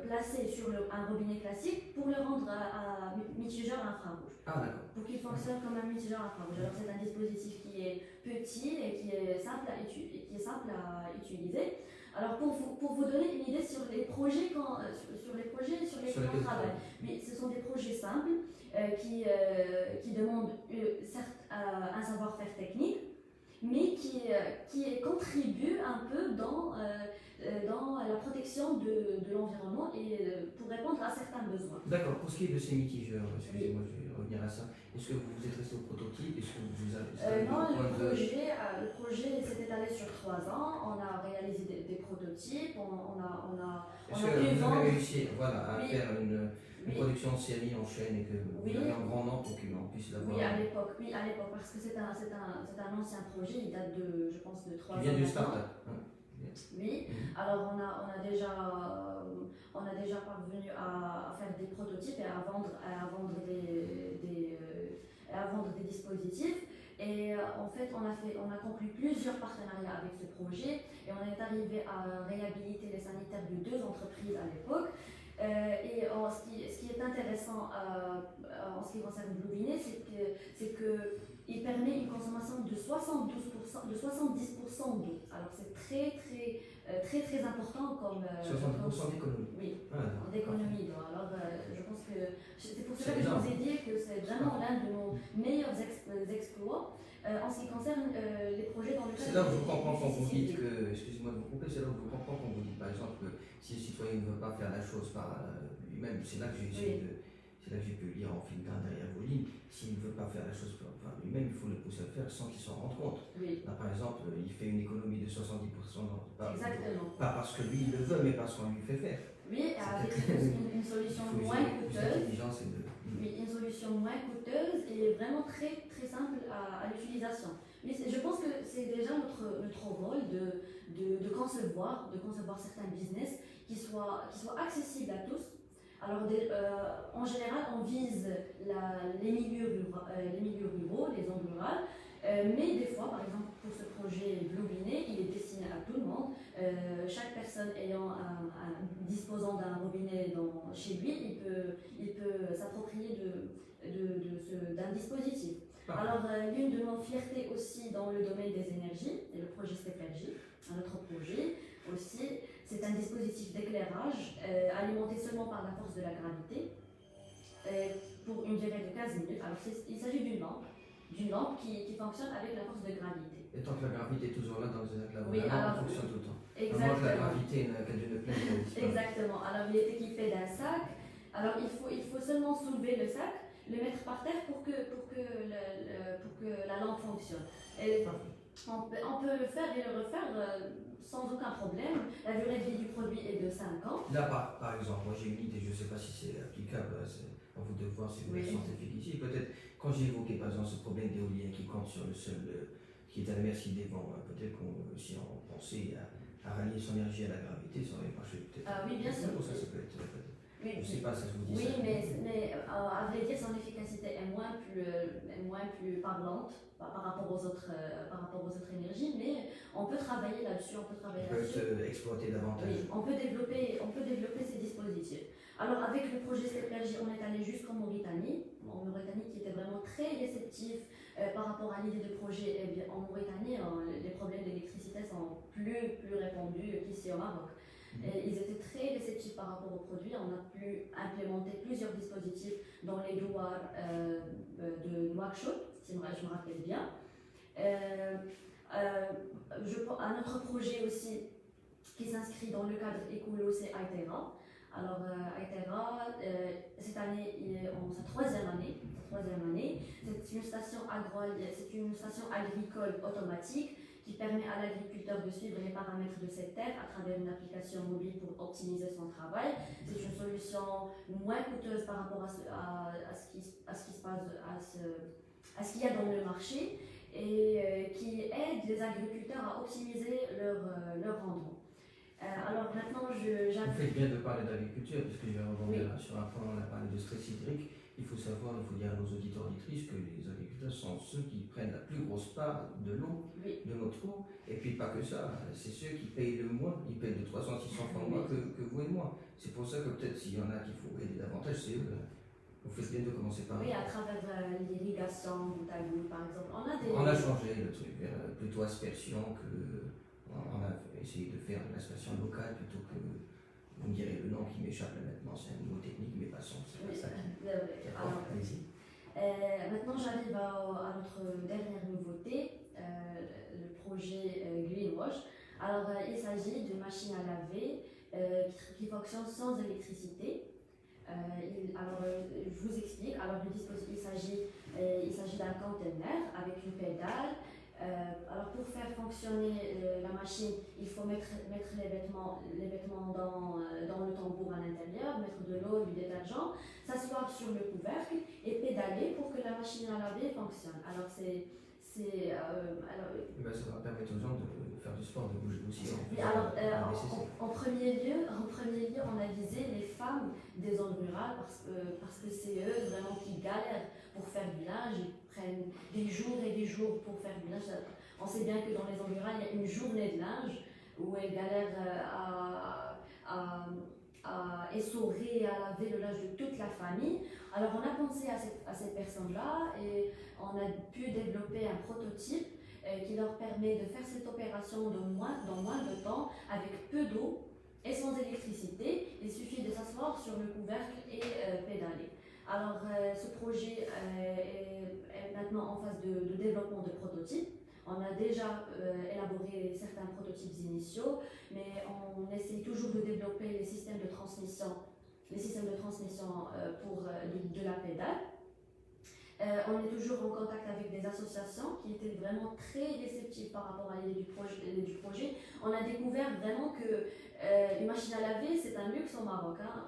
[SPEAKER 2] placer sur un robinet classique pour le rendre à mitigeur infrarouge.
[SPEAKER 1] Ah, d'accord.
[SPEAKER 2] Pour qu'il fonctionne comme un mitigeur infrarouge. Alors c'est un dispositif qui est petit et qui est simple à utiliser. Alors pour vous donner une idée sur les projets, sur lesquels on travaille, oui, ce sont des projets simples qui demandent certes un savoir-faire technique, mais qui contribue un peu dans la protection de l'environnement et pour répondre à certains besoins.
[SPEAKER 1] D'accord, pour ce qui est de ces mitigeurs, excusez-moi, je vais revenir à ça. Est-ce que vous êtes resté au prototype? Est-ce que vous avez
[SPEAKER 2] Non, le projet s'est étalé sur 3 ans. On a réalisé des prototypes,
[SPEAKER 1] Est-ce que
[SPEAKER 2] pu
[SPEAKER 1] vous
[SPEAKER 2] vendre.
[SPEAKER 1] avez réussi à
[SPEAKER 2] Oui.
[SPEAKER 1] faire une
[SPEAKER 2] Oui.
[SPEAKER 1] production en série en chaîne et que vous avez un grand nombre pour qu'on puisse l'avoir?
[SPEAKER 2] Oui, à l'époque, parce que c'est un ancien projet, il date de, je pense, de 3 ans.
[SPEAKER 1] Il vient du start-up.
[SPEAKER 2] Oui, alors on a déjà parvenu à faire des prototypes et à vendre des dispositifs. Et en fait, on a conclu plusieurs partenariats avec ce projet et on est arrivé à réhabiliter les sanitaires de 2 entreprises à l'époque. Et ce qui est intéressant en ce qui concerne Bluebinet, c'est que il permet une consommation de 70% d'eau. Alors c'est très important comme
[SPEAKER 1] 60% d'économie.
[SPEAKER 2] Oui,
[SPEAKER 1] Ah,
[SPEAKER 2] d'économie d'eau. Alors je pense que c'est pour cela
[SPEAKER 1] C'est
[SPEAKER 2] que je
[SPEAKER 1] énorme.
[SPEAKER 2] vous ai dit que c'est vraiment l'un de nos meilleurs exploits en ce qui concerne les projets dans le cadre.
[SPEAKER 1] C'est là où je comprends quand vous dites
[SPEAKER 2] CCCD.
[SPEAKER 1] que, excusez-moi de vous couper, c'est là où je comprends quand vous dites par exemple que si le citoyen ne veut pas faire la chose par lui-même, c'est là que c'est là que j'ai pu lire en filigrane derrière vos lignes, s'il ne veut pas faire la chose par lui-même, il faut le pousser à le faire sans qu'il s'en rende compte.
[SPEAKER 2] Oui,
[SPEAKER 1] Là, par exemple, il fait une économie de 70%,
[SPEAKER 2] exactement.
[SPEAKER 1] pas parce que lui il le veut, mais parce qu'on lui fait faire.
[SPEAKER 2] Oui, avec une solution
[SPEAKER 1] Il faut
[SPEAKER 2] moins
[SPEAKER 1] plus
[SPEAKER 2] coûteuse.
[SPEAKER 1] d'intelligence et de...
[SPEAKER 2] Oui, une solution moins coûteuse et vraiment très simple à l'utilisation. Mais je pense que c'est déjà notre rôle de concevoir certains business qui soient accessibles à tous. Alors, en général, on vise les milieux ruraux, les zones rurales, mais des fois, par exemple, pour ce projet Bluebinet, il est destiné à tout le monde. Chaque personne disposant d'un robinet chez lui, il peut s'approprier d'un dispositif. Alors, l'une de nos fiertés aussi dans le domaine des énergies, et le projet Stepergy, un autre projet aussi, c'est un dispositif d'éclairage alimenté seulement par la force de la gravité pour une durée de 15 minutes. Alors, il s'agit d'une lampe qui fonctionne avec la force de gravité.
[SPEAKER 1] Et tant que la gravité est toujours là dans les éclats,
[SPEAKER 2] Oui,
[SPEAKER 1] la lampe fonctionne tout le temps.
[SPEAKER 2] Exactement.
[SPEAKER 1] La gravité n'a qu'à d'une pleine gravité.
[SPEAKER 2] Exactement. Alors, il est équipé d'un sac. Alors, il faut seulement soulever le sac, le mettre par terre pour que la lampe fonctionne. Et on peut le faire et le refaire sans aucun problème. La durée de vie du produit est de 5 ans.
[SPEAKER 1] Là, par exemple, moi j'ai une idée, je ne sais pas si c'est applicable, c'est à vous de voir si vous êtes scientifique ici. Peut-être, quand j'ai évoqué par exemple ce problème d'éolien qui compte sur le sol, qui est à la merci des vents, peut-être si on pensait à rallier son énergie à la gravité, ça aurait marché peut-être.
[SPEAKER 2] Ah oui, bien sûr.
[SPEAKER 1] Pour ça, ça peut être.
[SPEAKER 2] Oui,
[SPEAKER 1] je ne sais pas si je vous dis
[SPEAKER 2] oui,
[SPEAKER 1] ça.
[SPEAKER 2] mais à vrai dire, son efficacité est moins plus parlante par rapport aux autres énergies, mais on peut travailler là-dessus. On peut
[SPEAKER 1] exploiter davantage.
[SPEAKER 2] Oui, on peut développer ces dispositifs. Alors, avec le projet Stepergy, on est allé jusqu'en Mauritanie, qui était vraiment très réceptif par rapport à l'idée de projet. Et bien, en Mauritanie, les problèmes d'électricité sont plus répandus qu'ici au Maroc. Et ils étaient très réceptifs par rapport au produit. On a pu implémenter plusieurs dispositifs dans les douars de Nouakchott, si je me rappelle bien. Un autre projet aussi qui s'inscrit dans le cadre écolo, c'est Aitera. Alors, Aitera, cette année, il est en sa troisième année. C'est une station agricole automatique qui permet à l'agriculteur de suivre les paramètres de cette terre à travers une application mobile pour optimiser son travail. C'est une solution moins coûteuse par rapport à ce qu'il y a dans le marché et qui aide les agriculteurs à optimiser leur rendement. Alors maintenant,
[SPEAKER 1] Vous faites bien de parler d'agriculture, parce que je vais rebondir sur un point, on a parlé de stress hydrique. Il faut savoir, il faut dire à nos auditeurs auditrices que les agriculteurs sont ceux qui prennent la plus grosse part de l'eau,
[SPEAKER 2] Oui.
[SPEAKER 1] de notre eau, et puis pas que ça, c'est ceux qui payent le moins, ils payent de 300 600 francs moins que vous et moi. C'est pour ça que peut-être s'il y en a qu'il faut aider davantage, c'est eux. Vous faites bien de commencer par
[SPEAKER 2] Oui, à travers l'irrigation, goutte à goutte, par exemple.
[SPEAKER 1] On a changé le truc vers plutôt aspersion que. On a essayé de faire une aspersion locale plutôt que. Vous me direz le nom qui m'échappe là maintenant, c'est un mot technique, mais passons, c'est pas
[SPEAKER 2] Oui,
[SPEAKER 1] ça.
[SPEAKER 2] alors,
[SPEAKER 1] Allez-y.
[SPEAKER 2] maintenant, j'arrive à notre dernière nouveauté, le projet Greenwash. Alors, il s'agit d'une machine à laver qui fonctionne sans électricité. Je vous explique. Alors, il s'agit d'un conteneur avec une pédale. Alors, pour faire fonctionner la machine, il faut mettre les vêtements dans le tambour à l'intérieur, mettre de l'eau, du détergent, s'asseoir sur le couvercle et pédaler pour que la machine à laver fonctionne. Alors,
[SPEAKER 1] Ça va permettre aux gens de faire du sport, de bouger aussi.
[SPEAKER 2] oui, alors, en premier lieu, on a visé les femmes des zones rurales parce que c'est eux vraiment qui galèrent pour faire du linge. Ils prennent des jours et des jours pour faire du linge. On sait bien que dans les zones rurales, il y a une journée de linge où elles galèrent à essorer et à laver le linge de toute la famille. Alors, on a pensé à ces personnes-là et on a pu développer un prototype qui leur permet de faire cette opération dans moins de temps, avec peu d'eau et sans électricité. Il suffit de s'asseoir sur le couvercle et pédaler. Alors, ce projet est maintenant en phase de développement de prototypes. On a déjà élaboré certains prototypes initiaux, mais on essaie toujours de développer les systèmes de transmission de la pédale. On est toujours en contact avec des associations qui étaient vraiment très réceptives par rapport à l'idée du projet. On a découvert vraiment que une machine à laver, c'est un luxe au Maroc. Hein.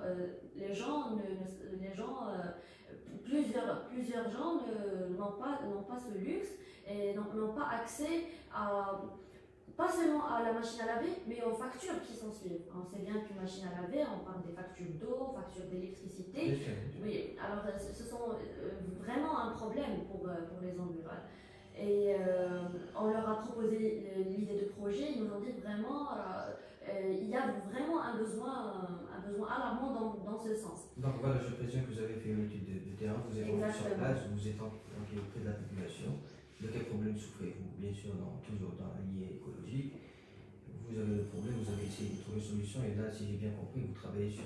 [SPEAKER 2] Plusieurs gens n'ont pas ce luxe et n'ont pas accès pas seulement à la machine à laver, mais aux factures qui s'en suivent. On sait bien qu'une machine à laver, on parle des factures d'eau, factures d'électricité. Oui, alors ce sont vraiment un problème pour les zones rurales. Et on leur a proposé l'idée de projet, ils nous ont dit vraiment il y a vraiment un besoin alarmant dans ce sens.
[SPEAKER 1] Donc voilà, je présume que vous avez fait une étude de terrain, vous êtes rendu sur place, vous êtes auprès de la population. De quel problème souffrez-vous? Bien sûr, toujours dans la lignée écologique. Vous avez le problème, vous avez essayé de trouver une solution, et là, si j'ai bien compris, vous travaillez sur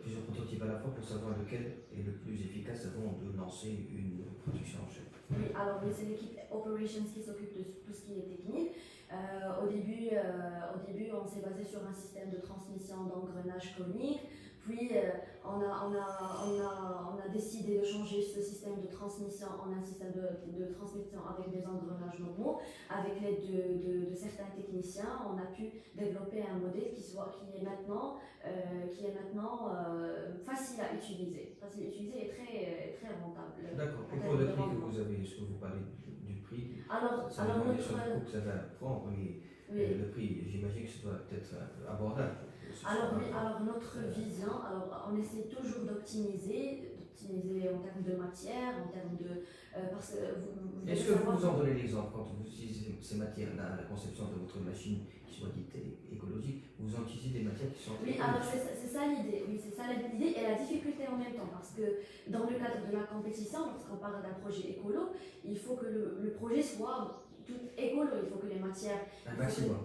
[SPEAKER 1] plusieurs prototypes à la fois pour savoir lequel est le plus efficace avant de lancer une production en chaîne.
[SPEAKER 2] Oui, alors c'est l'équipe Operations qui s'occupe de tout ce qui est technique. Au début, on s'est basé sur un système de transmission d'engrenage conique. Puis, on a décidé de changer ce système de transmission en un système de transmission avec des engrenages normaux. Avec l'aide de certains techniciens, on a pu développer un modèle qui est maintenant facile à utiliser et très rentable.
[SPEAKER 1] D'accord. Et pour le prix que vous avez, est-ce que vous parlez du prix?
[SPEAKER 2] Alors
[SPEAKER 1] dépend bien sûr du coût que ça va prendre, mais
[SPEAKER 2] oui.
[SPEAKER 1] Le prix, j'imagine que ça doit être abordable.
[SPEAKER 2] Alors notre vision, on essaie toujours d'optimiser en termes de matière, en termes de... parce que
[SPEAKER 1] est-ce que vous en donnez l'exemple quand vous utilisez ces matières-là, la conception de votre machine qui soit dite écologique, vous en utilisez des matières qui sont
[SPEAKER 2] écologiques? Oui, alors c'est ça l'idée, et la difficulté en même temps, parce que dans le cadre de la compétition, lorsqu'on parle d'un projet écolo, il faut que le projet soit tout écolo, il faut que les matières...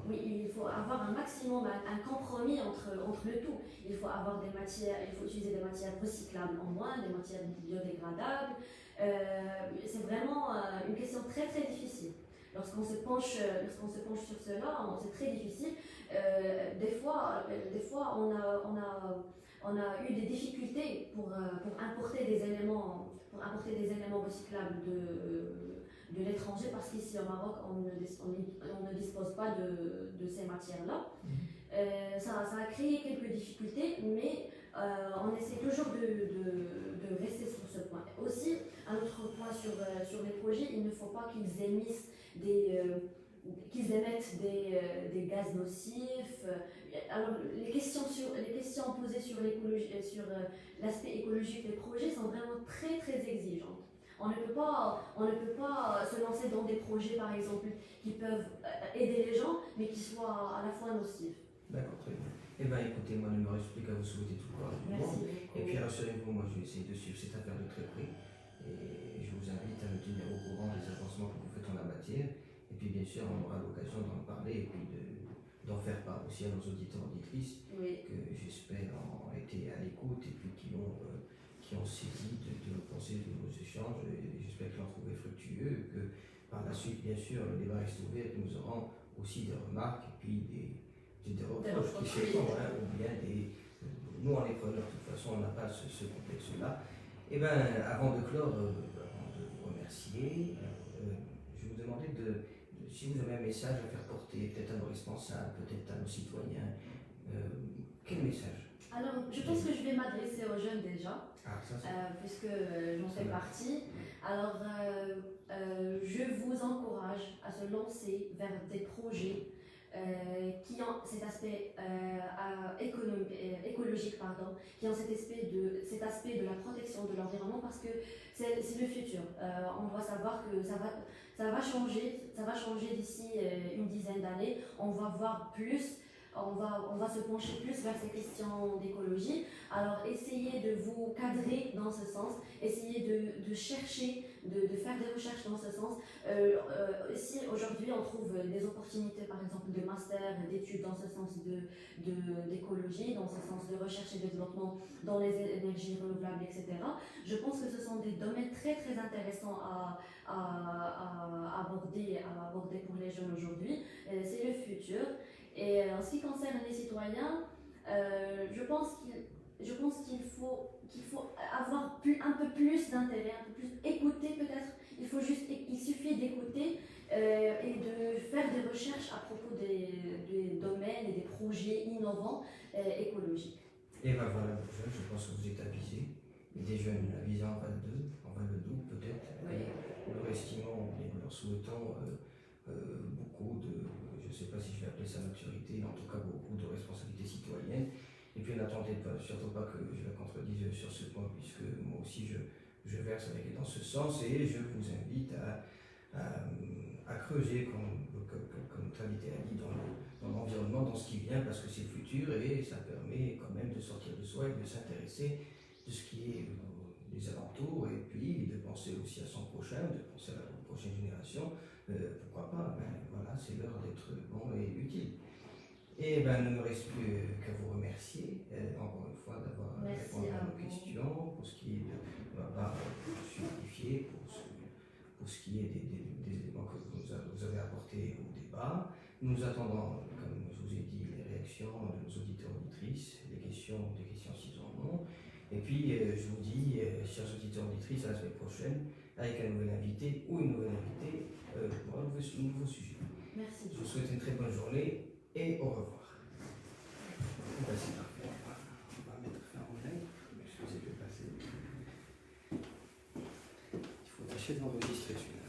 [SPEAKER 2] il faut avoir un maximum, un compromis entre le tout. Il faut utiliser des matières recyclables en moins, des matières biodégradables. C'est vraiment une question très très difficile. Lorsqu'on se penche sur cela, c'est très difficile. Des fois, on a eu des difficultés pour importer des éléments recyclables de l'étranger, parce qu'ici au Maroc, on ne dispose pas de ces matières-là. Ça a créé quelques difficultés, mais on essaie toujours de rester sur ce point. Aussi, un autre point sur les projets, il ne faut pas qu'ils émissent qu'ils émettent des gaz nocifs. Alors, les questions posées sur l'écologie, sur l'aspect écologique des projets sont vraiment très très exigeantes. On ne peut pas se lancer dans des projets, par exemple, qui peuvent aider les gens, mais qui soient à la fois nocifs.
[SPEAKER 1] D'accord, très bien. Eh bien, écoutez, moi, il ne me reste plus qu'à vous souhaiter tout le courage du monde.
[SPEAKER 2] Merci beaucoup.
[SPEAKER 1] Et puis, rassurez-vous, moi, je vais essayer de suivre cette affaire de très près. Et je vous invite à me tenir au courant des avancements que vous faites en la matière. Et puis, bien sûr, on aura l'occasion d'en parler et puis d'en faire part aussi à nos auditeurs et auditrices,
[SPEAKER 2] Oui.
[SPEAKER 1] que j'espère ont été à l'écoute et puis qui ont saisi de nos pensées, de nos échanges. Et j'espère qu'ils l'ont trouvé fructueux. Que par la suite, bien sûr, le débat reste ouvert et que nous aurons aussi des remarques et puis des reproches qui se font, hein, ou bien nous, on est preneurs, de toute façon, on n'a pas ce complexe-là. Et bien, avant de clore, avant de vous remercier, je vais vous demander si vous avez un message à faire porter, peut-être à nos responsables, peut-être à nos citoyens. Quel message?
[SPEAKER 2] Alors, je pense que je vais m'adresser aux jeunes déjà, puisque j'en fais partie. Alors, je vous encourage à se lancer vers des projets qui ont cet aspect écologique, qui ont cet aspect de la protection de l'environnement, parce que c'est le futur. On doit savoir que ça va changer d'ici une dizaine d'années. On va voir plus. On va se pencher plus vers ces questions d'écologie. Alors, essayez de vous cadrer dans ce sens, essayez de chercher, de faire des recherches dans ce sens. Si aujourd'hui on trouve des opportunités, par exemple, de master, d'études dans ce sens d'écologie, dans ce sens de recherche et développement dans les énergies renouvelables, etc., je pense que ce sont des domaines très très intéressants à aborder pour les jeunes aujourd'hui. C'est le futur. Et en ce qui concerne les citoyens, je pense qu'il faut avoir un peu plus d'intérêt, un peu plus écouter peut-être. Il suffit d'écouter et de faire des recherches à propos des domaines et des projets innovants écologiques.
[SPEAKER 1] Et ben voilà, je pense que vous êtes avisés. Et des jeunes avisés en Val-de-Doubs peut-être.
[SPEAKER 2] Oui.
[SPEAKER 1] Nous leur estimons et nous leur souhaitons beaucoup de, je ne sais pas si je vais appeler ça maturité, en tout cas beaucoup de responsabilités citoyennes. Et puis n'attendez surtout pas que je la contredise sur ce point, puisque moi aussi je verse avec dans ce sens, et je vous invite à creuser, comme notre invité a dit, dans l'environnement, dans ce qui vient, parce que c'est le futur, et ça permet quand même de sortir de soi et de s'intéresser de ce qui est des alentours, et puis de penser aussi à son prochain, de penser à la prochaine génération. Pourquoi pas, voilà, c'est l'heure d'être bon et utile. Et il ne me reste plus qu'à vous remercier encore une fois d'avoir répondu à nos questions, pour ce qui est de ma part, je suis gratifié pour ce qui est des éléments que vous avez apportés au débat. Nous attendons, comme je vous ai dit, les réactions de nos auditeurs et auditrices, des questions s'ils en ont. Et puis je vous dis, chers auditeurs et auditrices, à la semaine prochaine, avec un nouvel invité ou une nouvelle invitée pour un nouveau sujet.
[SPEAKER 2] Merci.
[SPEAKER 1] Je vous souhaite une très bonne journée et au revoir. C'est parfait. On va mettre fin en live. Excusez, je vais passer. Il faut tâcher de m'enregistrer celui-là.